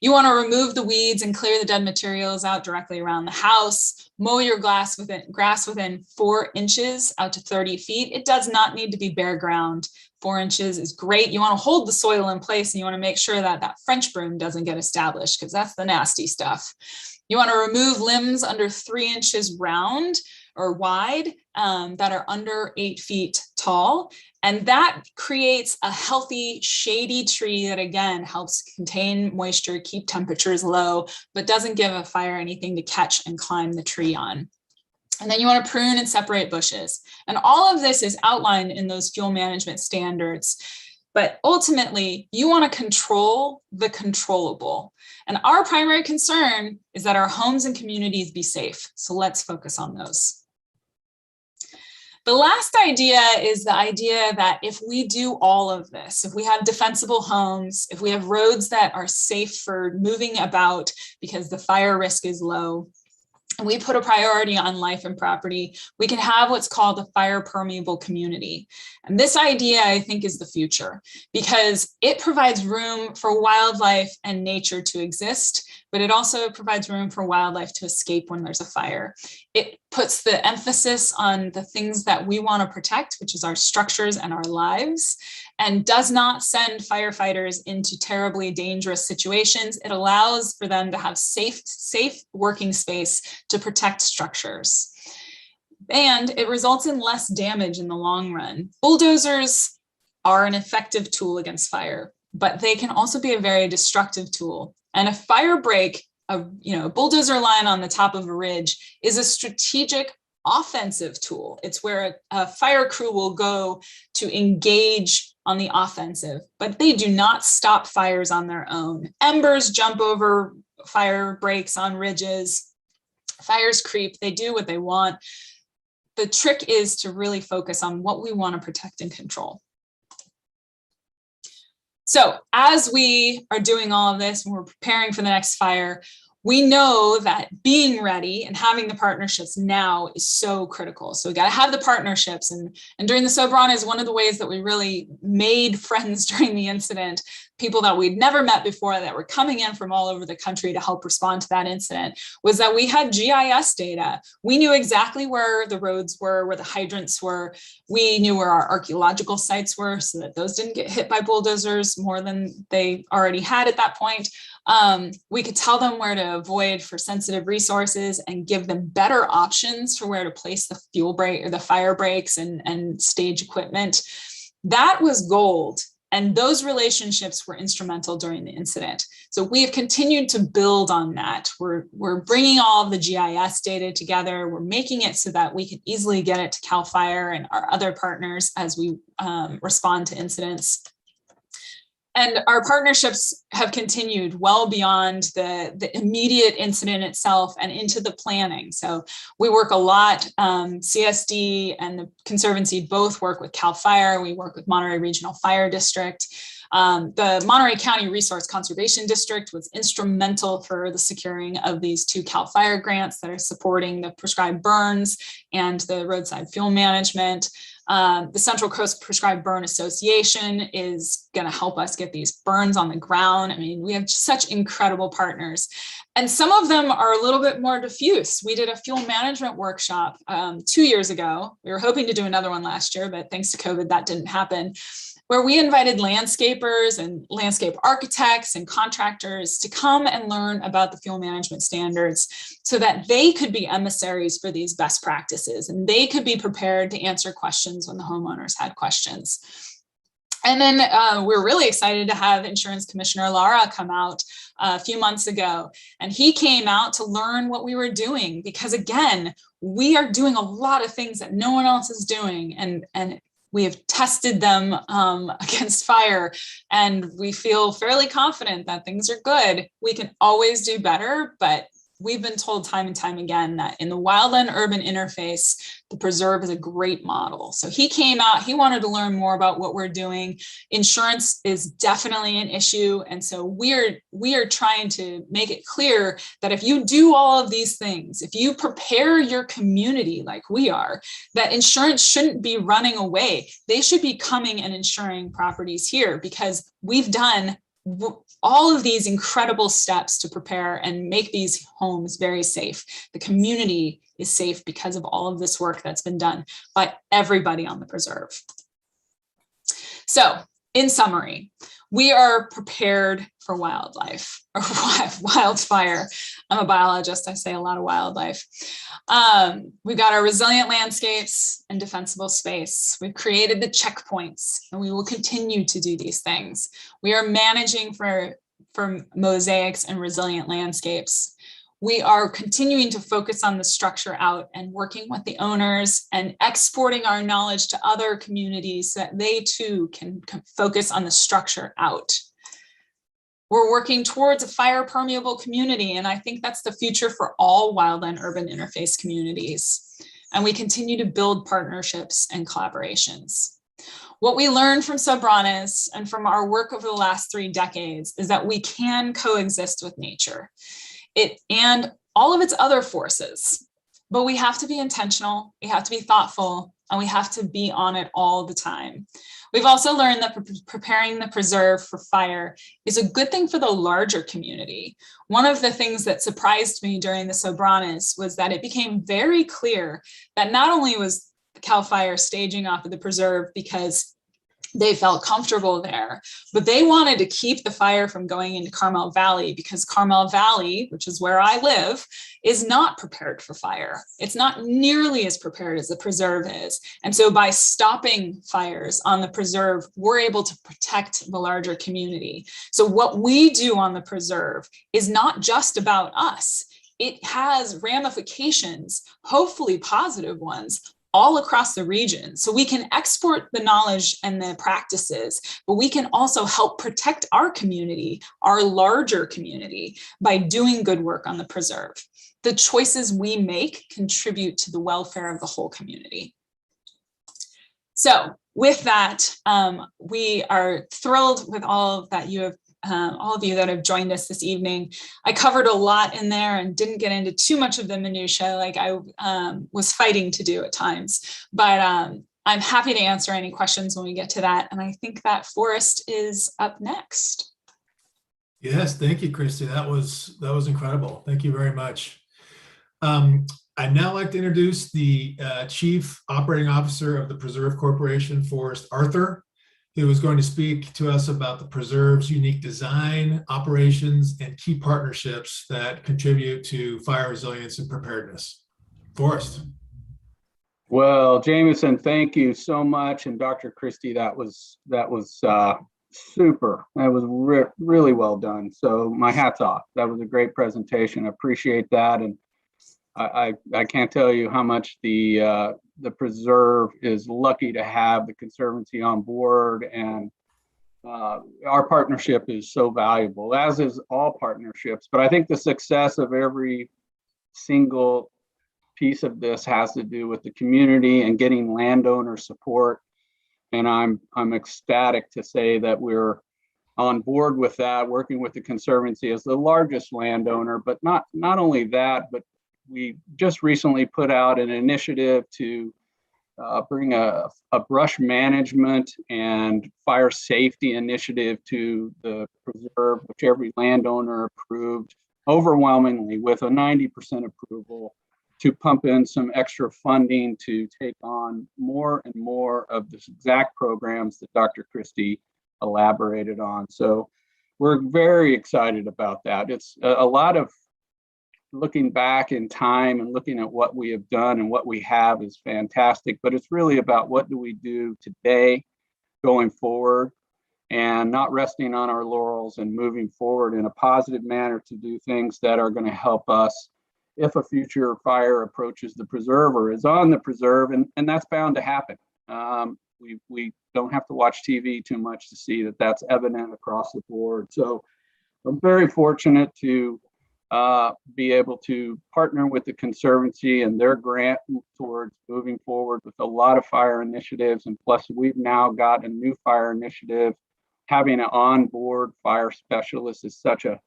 You want to remove the weeds and clear the dead materials out directly around the house, mow your grass within 4 inches out to 30 feet. It does not need to be bare ground. 4 inches is great. You want to hold the soil in place and you want to make sure that that French broom doesn't get established because that's the nasty stuff. You want to remove limbs under 3 inches round or wide that are under 8 feet tall. And that creates a healthy, shady tree that, again, helps contain moisture, keep temperatures low, but doesn't give a fire anything to catch and climb the tree on. And then you want to prune and separate bushes. And all of this is outlined in those fuel management standards. But ultimately, you want to control the controllable. And our primary concern is that our homes and communities be safe. So let's focus on those. The last idea is the idea that if we do all of this, if we have defensible homes, if we have roads that are safe for moving about because the fire risk is low, and we put a priority on life and property, we can have what's called a fire permeable community. And this idea, I think, is the future because it provides room for wildlife and nature to exist, but it also provides room for wildlife to escape when there's a fire. It puts the emphasis on the things that we want to protect, which is our structures and our lives. and does not send firefighters into terribly dangerous situations. It allows for them to have safe working space to protect structures. And it results in less damage in the long run. Bulldozers are an effective tool against fire, but they can also be a very destructive tool. And a fire break, a bulldozer line on the top of a ridge, is a strategic offensive tool. It's where a fire crew will go to engage on the offensive, but they do not stop fires on their own. Embers jump over fire breaks on ridges. Fires creep, they do what they want. The trick is to really focus on what we want to protect and control. So as we are doing all of this and we're preparing for the next fire, we know that being ready and having the partnerships now is so critical. So we got to have the partnerships. And during the Sobranas, one of the ways that we really made friends during the incident, people that we'd never met before that were coming in from all over the country to help respond to that incident, was that we had GIS data. We knew exactly where the roads were, where the hydrants were. We knew where our archaeological sites were so that those didn't get hit by bulldozers more than they already had at that point. We could tell them where to avoid for sensitive resources and give them better options for where to place the fuel break or the fire breaks and stage equipment. That was gold. And those relationships were instrumental during the incident. So we have continued to build on that. We're bringing all of the GIS data together. We're making it so that we can easily get it to CAL FIRE and our other partners as we respond to incidents. And our partnerships have continued well beyond the immediate incident itself and into the planning. So we work a lot, CSD and the Conservancy both work with CAL FIRE. We work with Monterey Regional Fire District. The Monterey County Resource Conservation District was instrumental for the securing of these 2 CAL FIRE grants that are supporting the prescribed burns and the roadside fuel management. The Central Coast Prescribed Burn Association is going to help us get these burns on the ground. I mean, we have such incredible partners. And some of them are a little bit more diffuse. We did a fuel management workshop 2 years ago. We were hoping to do another one last year, but thanks to COVID, that didn't happen, where we invited landscapers and landscape architects and contractors to come and learn about the fuel management standards so that they could be emissaries for these best practices and they could be prepared to answer questions when the homeowners had questions. And then we're really excited to have Insurance Commissioner Lara come out a few months ago. And he came out to learn what we were doing because, again, we are doing a lot of things that no one else is doing. And we have tested them against fire, and we feel fairly confident that things are good. We can always do better, but we've been told time and time again that in the wildland urban interface, the preserve is a great model. So he came out, he wanted to learn more about what we're doing. Insurance is definitely an issue. And so we are trying to make it clear that if you do all of these things, if you prepare your community like we are, that insurance shouldn't be running away. They should be coming and insuring properties here because we've done all of these incredible steps to prepare and make these homes very safe. The community is safe because of all of this work that's been done by everybody on the preserve. So, in summary, we are prepared for wildlife or wildfire. I'm a biologist, I say a lot of wildlife. We've got our resilient landscapes and defensible space. We've created the checkpoints and we will continue to do these things. We are managing for mosaics and resilient landscapes. We are continuing to focus on the structure out and working with the owners and exporting our knowledge to other communities so that they too can focus on the structure out. We're working towards a fire permeable community, and I think that's the future for all wildland urban interface communities. And we continue to build partnerships and collaborations. What we learned from Sobranas and from our work over the last 3 decades is that we can coexist with nature and all of its other forces, but we have to be intentional, we have to be thoughtful, and we have to be on it all the time. We've also learned that preparing the preserve for fire is a good thing for the larger community. One of the things that surprised me during the Sobranas was that it became very clear that not only was CAL FIRE staging off of the preserve because They felt comfortable there, but they wanted to keep the fire from going into Carmel Valley because Carmel Valley, which is where I live, is not prepared for fire. It's not nearly as prepared as the preserve is. And so by stopping fires on the preserve, we're able to protect the larger community. So what we do on the preserve is not just about us. It has ramifications, hopefully positive ones, all across the region. So we can export the knowledge and the practices, but we can also help protect our community, our larger community, by doing good work on the preserve. The choices we make contribute to the welfare of the whole community. So with that, we are thrilled with all that you have all of you that have joined us this evening. I covered a lot in there and didn't get into too much of the minutia like I was fighting to do at times, but I'm happy to answer any questions when we get to that. And I think that Forrest is up next. Yes, thank you, Christy. That was incredible. Thank you very much. I'd now like to introduce the Chief Operating Officer of the Preserve Corporation, Forrest Arthur, who is going to speak to us about the preserve's unique design, operations, and key partnerships that contribute to fire resilience and preparedness. Forrest. Well, Jameson, thank you so much. And Dr. Christie, that was super. That was really well done. So my hat's off. That was a great presentation. I appreciate that. And I can't tell you how much the preserve is lucky to have the Conservancy on board, and our partnership is so valuable, as is all partnerships. But I think the success of every single piece of this has to do with the community and getting landowner support. And I'm ecstatic to say that we're on board with that, working with the Conservancy as the largest landowner. But not only that, but we just recently put out an initiative to bring a brush management and fire safety initiative to the preserve, which every landowner approved overwhelmingly with a 90% approval, to pump in some extra funding to take on more and more of the exact programs that Dr. Christie elaborated on. So we're very excited about that. It's a lot of looking back in time and looking at what we have done and what we have is fantastic, but it's really about what do we do today going forward, and not resting on our laurels and moving forward in a positive manner to do things that are going to help us if a future fire approaches the preserve or is on the preserve, and that's bound to happen. We don't have to watch TV too much to see that that's evident across the board. So I'm very fortunate to be able to partner with the Conservancy and their grant towards moving forward with a lot of fire initiatives. And plus, we've now got a new fire initiative. Having an on-board fire specialist is such a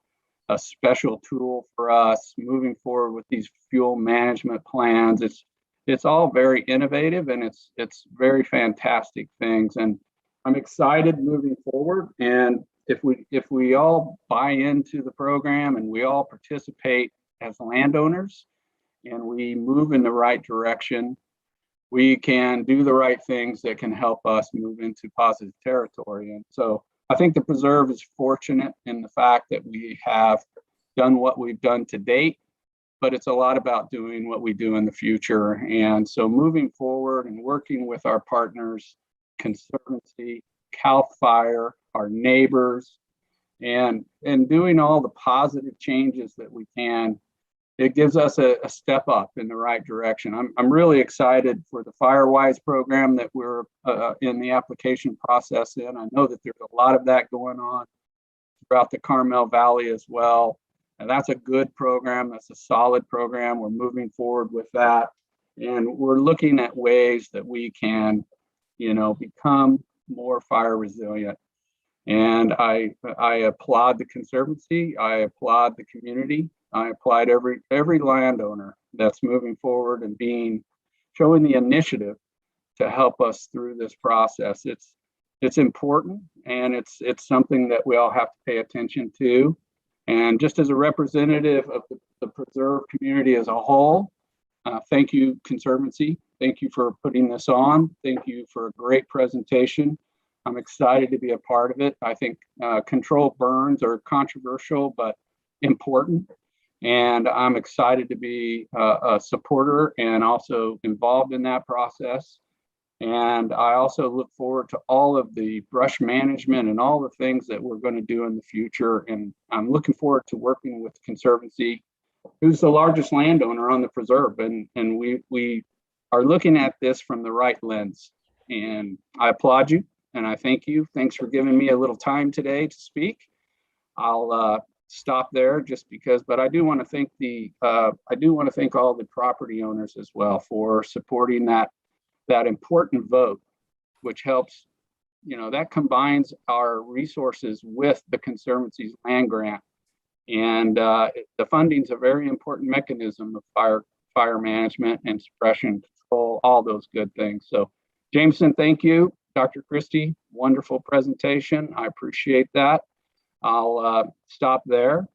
special tool for us moving forward with these fuel management plans. It's all very innovative, and it's very fantastic things. And I'm excited moving forward. And if we all buy into the program and we all participate as landowners and we move in the right direction, we can do the right things that can help us move into positive territory. And so I think the preserve is fortunate in the fact that we have done what we've done to date, but it's a lot about doing what we do in the future. And so moving forward and working with our partners, Conservancy, CAL FIRE, our neighbors, and doing all the positive changes that we can, it gives us a step up in the right direction. I'm really excited for the FireWise program that we're in the application process in. I know that there's a lot of that going on throughout the Carmel Valley as well. And that's a good program. That's a solid program. We're moving forward with that. And we're looking at ways that we can, become more fire resilient. And I applaud the Conservancy. I applaud the community. I applaud every landowner that's moving forward and showing the initiative to help us through this process. It's important, and it's something that we all have to pay attention to. And just as a representative of the preserve community as a whole, thank you, Conservancy. Thank you for putting this on. Thank you for a great presentation. I'm excited to be a part of it. I think controlled burns are controversial, but important. And I'm excited to be a supporter and also involved in that process. And I also look forward to all of the brush management and all the things that we're going to do in the future. And I'm looking forward to working with Conservancy, who's the largest landowner on the preserve. And we are looking at this from the right lens. And I applaud you and I thank you. Thanks for giving me a little time today to speak. I'll stop there just because, but I do want to thank all the property owners as well for supporting that important vote, which helps, that combines our resources with the Conservancy's land grant. And the funding is a very important mechanism of fire management and suppression control, all those good things. So Jameson, thank you. Dr. Christie, wonderful presentation. I appreciate that. I'll stop there.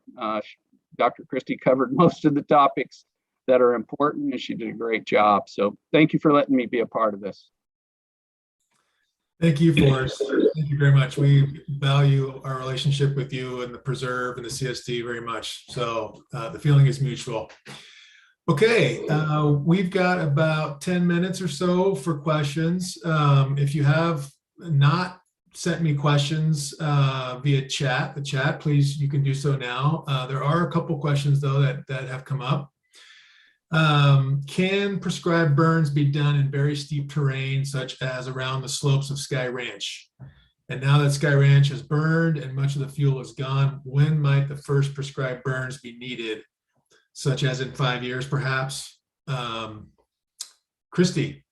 Dr. Christie covered most of the topics that are important, and she did a great job. So thank you for letting me be a part of this. Thank you, Forrest. Thank you very much. We value our relationship with you and the preserve and the CSD very much. So the feeling is mutual. Okay, we've got about 10 minutes or so for questions. If you have not sent me questions via the chat, please, you can do so now. There are a couple questions though that have come up. Can prescribed burns be done in very steep terrain, such as around the slopes of Sky Ranch? And now that Sky Ranch has burned and much of the fuel is gone, when might the first prescribed burns be needed, such as in 5 years, perhaps? Christy,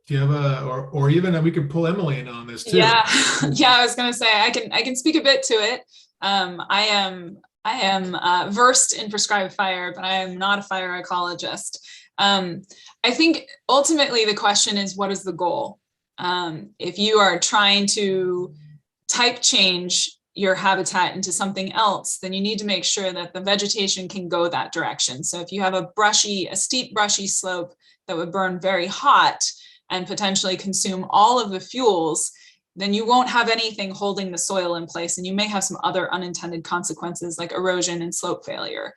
do you have or even we could pull Emily in on this too. Yeah, I was going to say I can speak a bit to it. I am versed in prescribed fire, but I am not a fire ecologist. I think ultimately the question is, what is the goal? If you are trying to type change your habitat into something else, then you need to make sure that the vegetation can go that direction. So if you have a steep brushy slope that would burn very hot and potentially consume all of the fuels, then you won't have anything holding the soil in place, and you may have some other unintended consequences like erosion and slope failure.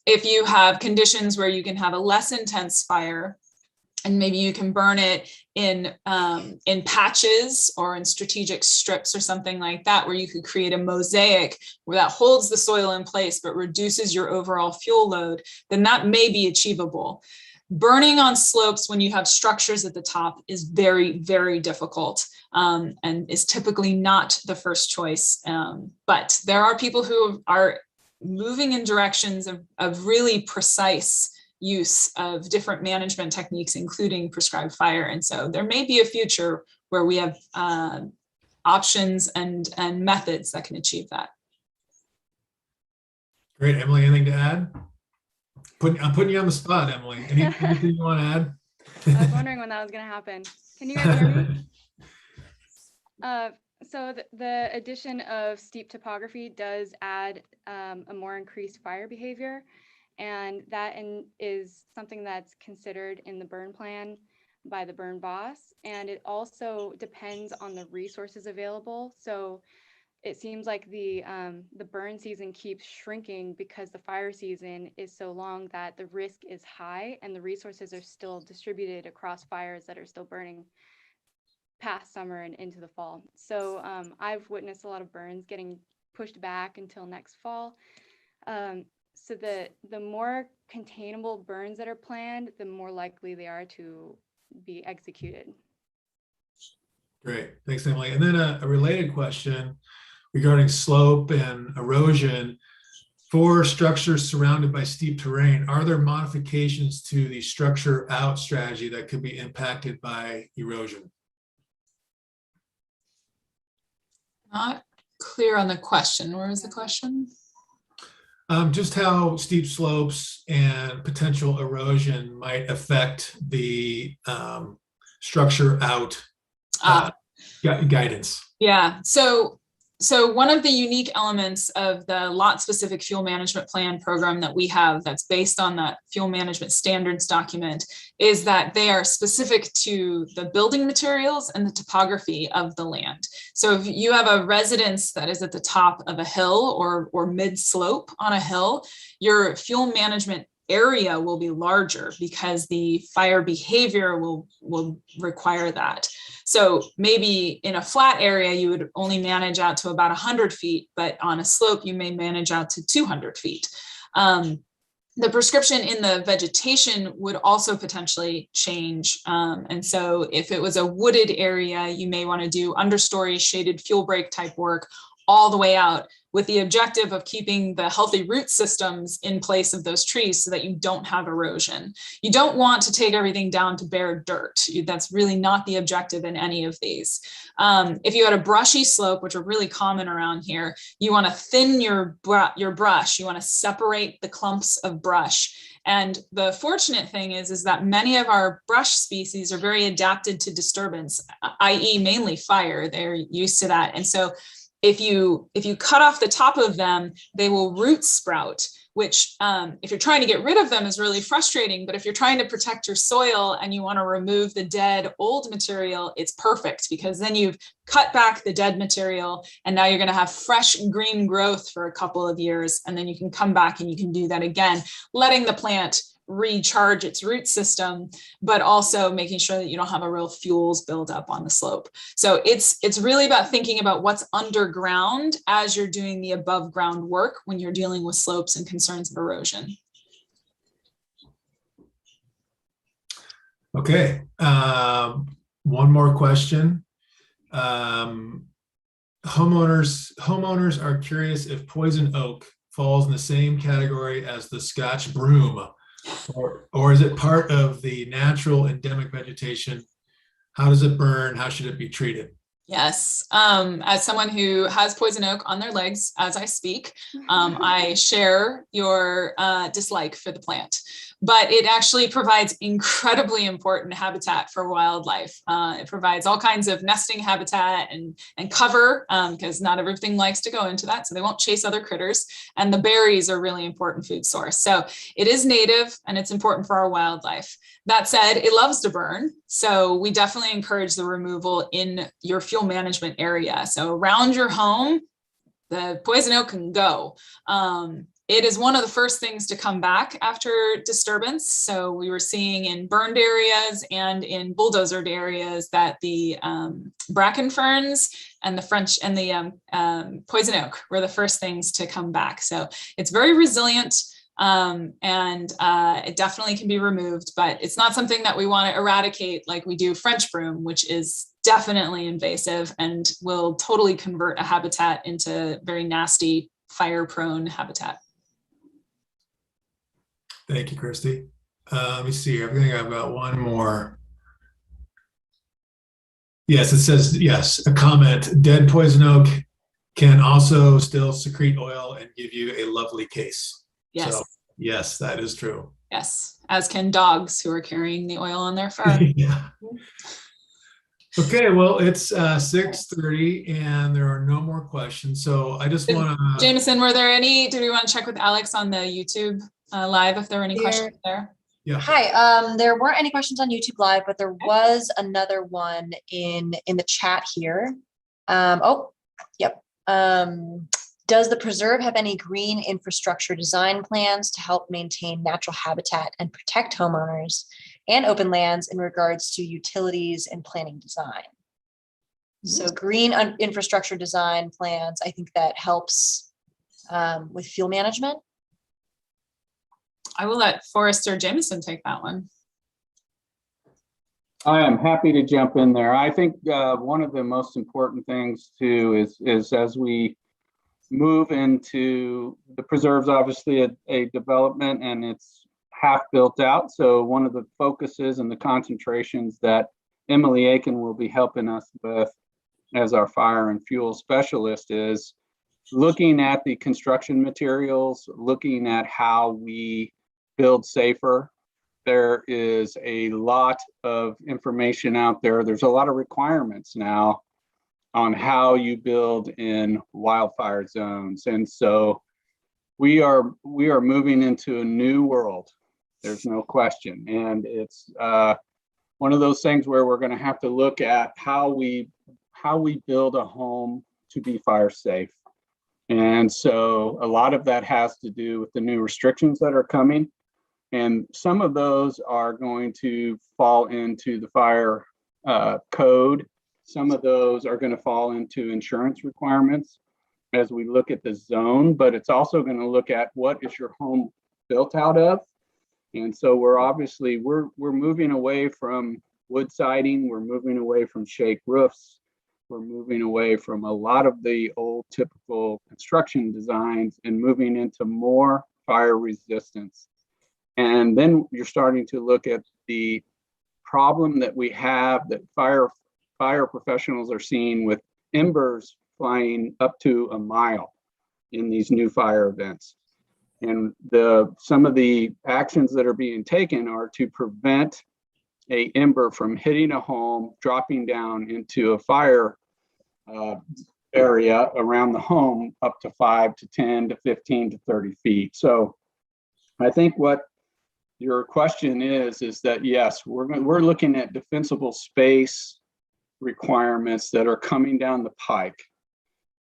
If you have conditions where you can have a less intense fire, and maybe you can burn it in patches or in strategic strips or something like that, where you could create a mosaic where that holds the soil in place but reduces your overall fuel load, then that may be achievable. Burning on slopes when you have structures at the top is very, very difficult. And is typically not the first choice. But there are people who are moving in directions of really precise use of different management techniques, including prescribed fire. And so there may be a future where we have options and methods that can achieve that. Great. Emily, anything to add? I'm putting you on the spot, Emily. Anything you want to add? I was wondering when that was going to happen. Can you guys hear me? So the addition of steep topography does add a more increased fire behavior, and that is something that's considered in the burn plan by the burn boss, and it also depends on the resources available. So it seems like the burn season keeps shrinking because the fire season is so long that the risk is high and the resources are still distributed across fires that are still burning past summer and into the fall. So I've witnessed a lot of burns getting pushed back until next fall. So the more containable burns that are planned, the more likely they are to be executed. Great, thanks, Emily. And then a related question regarding slope and erosion. For structures surrounded by steep terrain, are there modifications to the structure out strategy that could be impacted by erosion? Not clear on the question. Where is the question? Just how steep slopes and potential erosion might affect the structure out guidance. Yeah, so So one of the unique elements of the lot-specific fuel management plan program that we have that's based on that fuel management standards document is that they are specific to the building materials and the topography of the land. So if you have a residence that is at the top of a hill or mid-slope on a hill, your fuel management area will be larger because the fire behavior will require that. So maybe in a flat area, you would only manage out to about 100 feet, but on a slope, you may manage out to 200 feet. The prescription in the vegetation would also potentially change. And so if it was a wooded area, you may want to do understory shaded fuel break type work all the way out, with the objective of keeping the healthy root systems in place of those trees so that you don't have erosion. You don't want to take everything down to bare dirt. That's really not the objective in any of these. If you had a brushy slope, which are really common around here, you want to thin your brush. You want to separate the clumps of brush. And the fortunate thing is that many of our brush species are very adapted to disturbance, i.e. mainly fire. They're used to that. And so if you cut off the top of them, they will root sprout, which if you're trying to get rid of them is really frustrating. But if you're trying to protect your soil and you want to remove the dead old material, it's perfect, because then you've cut back the dead material and now you're going to have fresh green growth for a couple of years. And then you can come back and you can do that again, letting the plant recharge its root system, but also making sure that you don't have a real fuels buildup on the slope. So it's really about thinking about what's underground as you're doing the above ground work when you're dealing with slopes and concerns of erosion. Okay, one more question. Homeowners are curious if poison oak falls in the same category as the Scotch broom, or is it part of the natural endemic vegetation? How does it burn? How should it be treated? Yes, as someone who has poison oak on their legs as I speak, I share your dislike for the plant, but it actually provides incredibly important habitat for wildlife. It provides all kinds of nesting habitat and cover, because not everything likes to go into that, so they won't chase other critters. And the berries are a really important food source. So it is native and it's important for our wildlife. That said, it loves to burn. So we definitely encourage the removal in your fuel management area. So around your home, the poison oak can go. It is one of the first things to come back after disturbance. So we were seeing in burned areas and in bulldozered areas that the bracken ferns and the poison oak were the first things to come back. So it's very resilient. It definitely can be removed, but it's not something that we want to eradicate like we do French broom, which is definitely invasive and will totally convert a habitat into very nasty, fire-prone habitat. Thank you, Christy. Let me see. I think I've got one more. Yes, it says, yes, a comment. Dead poison oak can also still secrete oil and give you a lovely case. Yes. So, yes, that is true. Yes, as can dogs who are carrying the oil on their fur. Yeah. Okay, well, it's 6:30 and there are no more questions. So I just want to... Jameson, do we want to check with Alex on the YouTube live if there were any questions there? Yeah. Hi, there weren't any questions on YouTube Live, but there was another one in the chat here. Yep. Does the preserve have any green infrastructure design plans to help maintain natural habitat and protect homeowners and open lands in regards to utilities and planning design? So green infrastructure design plans, I think that helps with fuel management. I will let Forrest or Jameson take that one. I am happy to jump in there. I think one of the most important things too is as we move into the preserves, obviously a development and it's half built out. So one of the focuses and the concentrations that Emily Aiken will be helping us with as our fire and fuel specialist is looking at the construction materials, looking at how we build safer. There is a lot of information out there. There's a lot of requirements now on how you build in wildfire zones. And so we are moving into a new world. There's no question. And it's one of those things where we're going to have to look at how we build a home to be fire safe. And so a lot of that has to do with the new restrictions that are coming. And some of those are going to fall into the fire code. Some of those are going to fall into insurance requirements as we look at the zone, but it's also going to look at what is your home built out of. And so we're moving away from wood siding, we're moving away from shake roofs, we're moving away from a lot of the old typical construction designs and moving into more fire resistance. And then you're starting to look at the problem that we have that fire professionals are seeing with embers flying up to a mile in these new fire events. And some of the actions that are being taken are to prevent a ember from hitting a home, dropping down into a fire area around the home up to 5 to 10 to 15 to 30 feet. So I think what your question is that yes, we're looking at defensible space requirements that are coming down the pike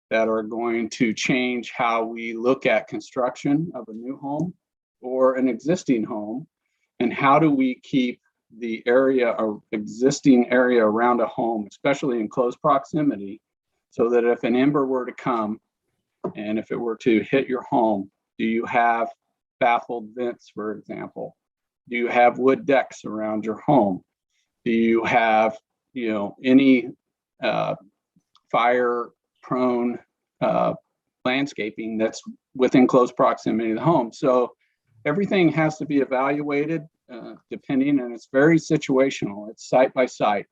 that are going to change how we look at construction of a new home or an existing home, and how do we keep the area or existing area around a home, especially in close proximity, so that if an ember were to come and if it were to hit your home, do you have baffled vents, for example? Do you have wood decks around your home? Do you have, any fire-prone landscaping that's within close proximity to the home? So everything has to be evaluated depending, and it's very situational. It's site by site.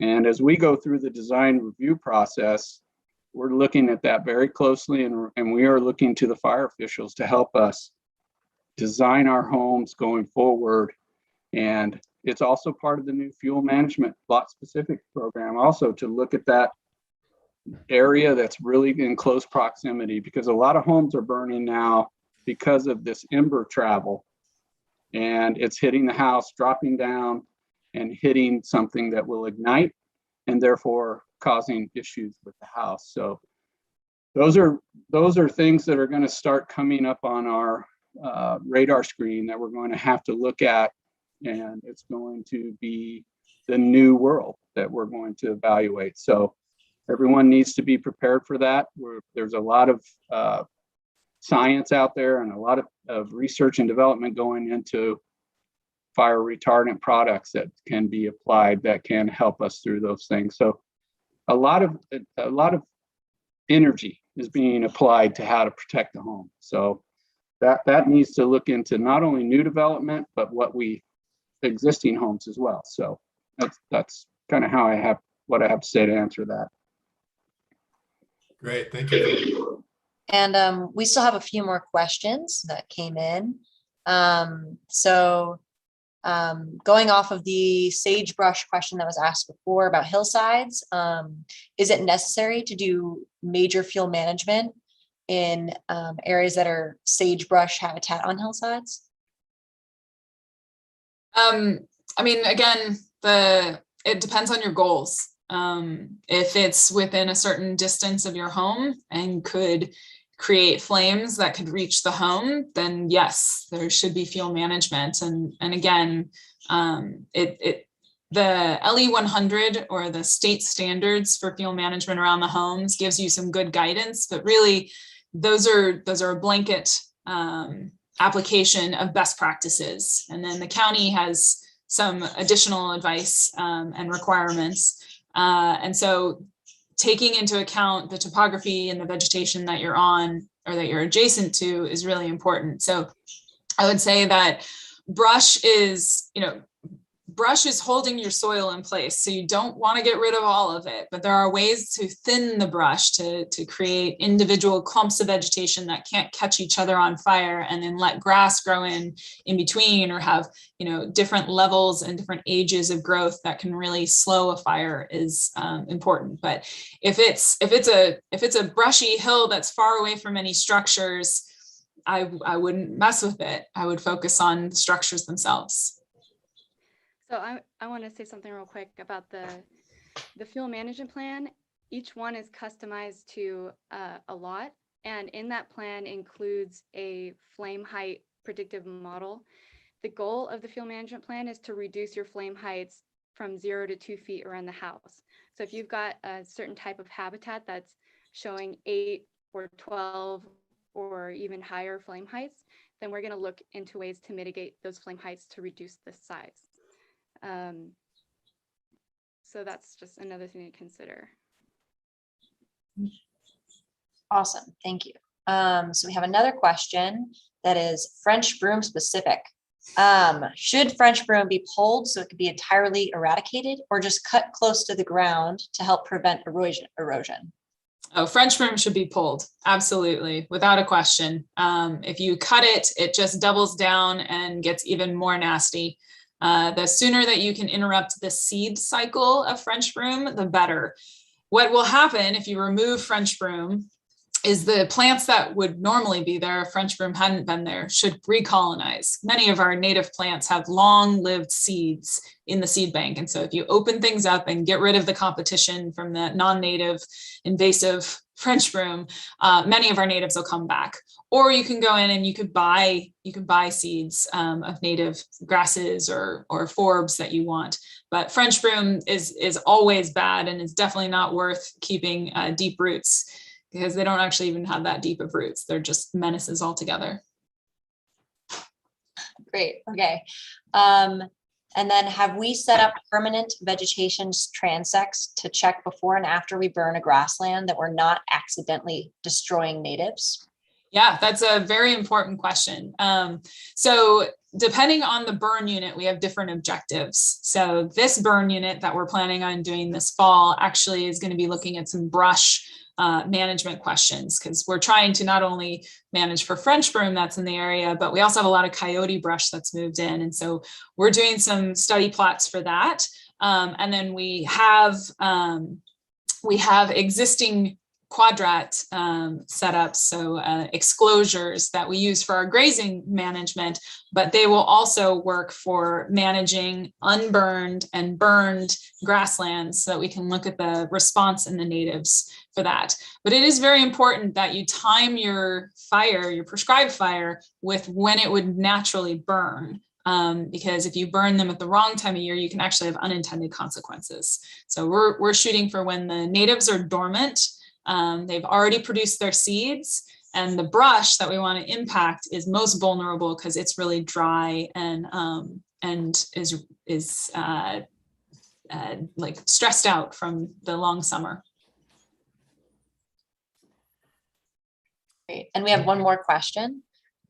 And as we go through the design review process, we're looking at that very closely, and we are looking to the fire officials to help us design our homes going forward. And it's also part of the new fuel management lot specific program also to look at that area that's really in close proximity, because a lot of homes are burning now because of this ember travel, and it's hitting the house, dropping down and hitting something that will ignite and therefore causing issues with the house. So those are things that are going to start coming up on our radar screen that we're going to have to look at, and it's going to be the new world that we're going to evaluate. So everyone needs to be prepared for that. There's a lot of science out there and a lot of research and development going into fire retardant products that can be applied that can help us through those things. So a lot of energy is being applied to how to protect the home. So that needs to look into not only new development, but existing homes as well. So that's kind of how what I have to say to answer that. Great, thank you. And we still have a few more questions that came in. Going off of the sagebrush question that was asked before about hillsides, is it necessary to do major fuel management in areas that are sagebrush habitat on hillsides? I mean, again, it depends on your goals. If it's within a certain distance of your home and could create flames that could reach the home, then yes, there should be fuel management. And again, the LE 100 or the state standards for fuel management around the homes gives you some good guidance, but really those are a blanket application of best practices. And then the county has some additional advice and requirements. And so taking into account the topography and the vegetation that you're on or that you're adjacent to is really important. So I would say that brush is, brush is holding your soil in place. So you don't want to get rid of all of it, but there are ways to thin the brush to create individual clumps of vegetation that can't catch each other on fire, and then let grass grow in between, or have, you know, different levels and different ages of growth that can really slow a fire is important. But if it's a brushy hill that's far away from any structures, I wouldn't mess with it. I would focus on the structures themselves. So I want to say something real quick about the fuel management plan. Each one is customized to a lot, and in that plan includes a flame height predictive model. The goal of the fuel management plan is to reduce your flame heights from 0 to 2 feet around the house. So if you've got a certain type of habitat that's showing 8 or 12 or even higher flame heights, then we're going to look into ways to mitigate those flame heights to reduce the size. So that's just another thing to consider. Awesome, thank you. So we have another question that is French broom specific. Should French broom be pulled so it could be entirely eradicated, or just cut close to the ground to help prevent erosion? Oh, French broom should be pulled. Absolutely. Without a question. If you cut it, it just doubles down and gets even more nasty. The sooner that you can interrupt the seed cycle of French broom, the better. What will happen if you remove French broom is the plants that would normally be there if French broom hadn't been there should recolonize. Many of our native plants have long-lived seeds in the seed bank. And so if you open things up and get rid of the competition from the non-native invasive French broom, many of our natives will come back. Or you can go in and you could buy seeds of native grasses or forbs that you want. But French broom is always bad, and is definitely not worth keeping deep roots, because they don't actually even have that deep of roots. They're just menaces altogether. Great, okay. And then have we set up permanent vegetation transects to check before and after we burn a grassland that we're not accidentally destroying natives? Yeah, that's a very important question. So depending on the burn unit, we have different objectives. So this burn unit that we're planning on doing this fall actually is going to be looking at some brush management questions, because we're trying to not only manage for French broom that's in the area, but we also have a lot of coyote brush that's moved in. And so we're doing some study plots for that. And then we have existing quadrat setups, so exclosures that we use for our grazing management, but they will also work for managing unburned and burned grasslands, so that we can look at the response in the natives for that. But it is very important that you time your fire, your prescribed fire, with when it would naturally burn. Because if you burn them at the wrong time of year, you can actually have unintended consequences. So we're shooting for when the natives are dormant. They've already produced their seeds, and the brush that we want to impact is most vulnerable because it's really dry and is like stressed out from the long summer. Great. And we have one more question.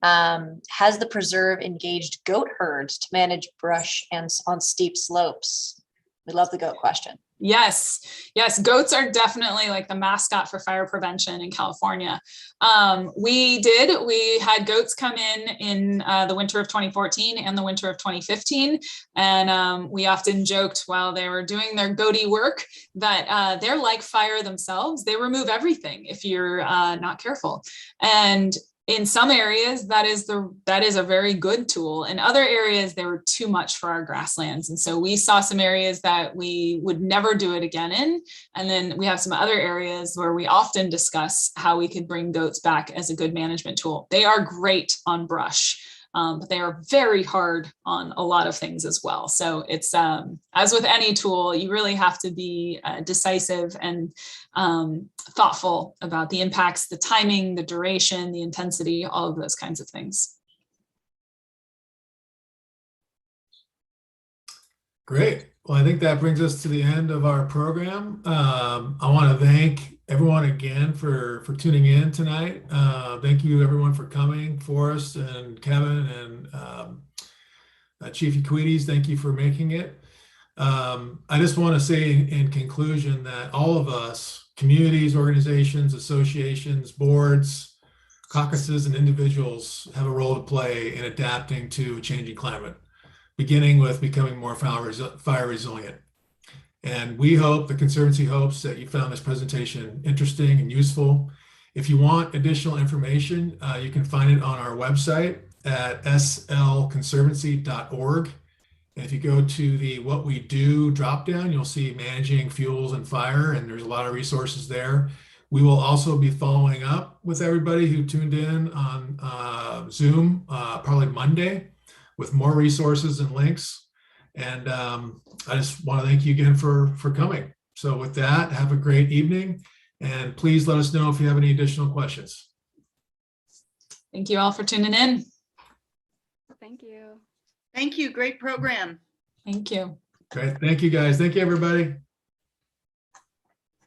Has the preserve engaged goat herds to manage brush and on steep slopes? We love the goat question. Yes, goats are definitely like the mascot for fire prevention in California. We had goats come in the winter of 2014 and the winter of 2015. And we often joked while they were doing their goaty work that they're like fire themselves. They remove everything if you're not careful. And in some areas, that is a very good tool. In other areas, they were too much for our grasslands. And so we saw some areas that we would never do it again in. And then we have some other areas where we often discuss how we could bring goats back as a good management tool. They are great on brush, but they are very hard on a lot of things as well. So it's, as with any tool, you really have to be decisive and thoughtful about the impacts, the timing, the duration, the intensity, all of those kinds of things. Great. Well, I think that brings us to the end of our program. I want to thank everyone again for tuning in tonight. Thank you everyone for coming, Forrest and Kevin and Chief Equities, thank you for making it. I just want to say in conclusion that all of us, communities, organizations, associations, boards, caucuses, and individuals have a role to play in adapting to a changing climate, beginning with becoming more fire resilient. And we hope, the Conservancy hopes, that you found this presentation interesting and useful. If you want additional information, you can find it on our website at slconservancy.org. And if you go to the What We Do dropdown, you'll see Managing Fuels and Fire, and there's a lot of resources there. We will also be following up with everybody who tuned in on Zoom, probably Monday, with more resources and links. And I just want to thank you again for coming. So with that, have a great evening, and please let us know if you have any additional questions. Thank you all for tuning in. Thank you. Thank you. Great program. Thank you. Great. Thank you, guys. Thank you, everybody.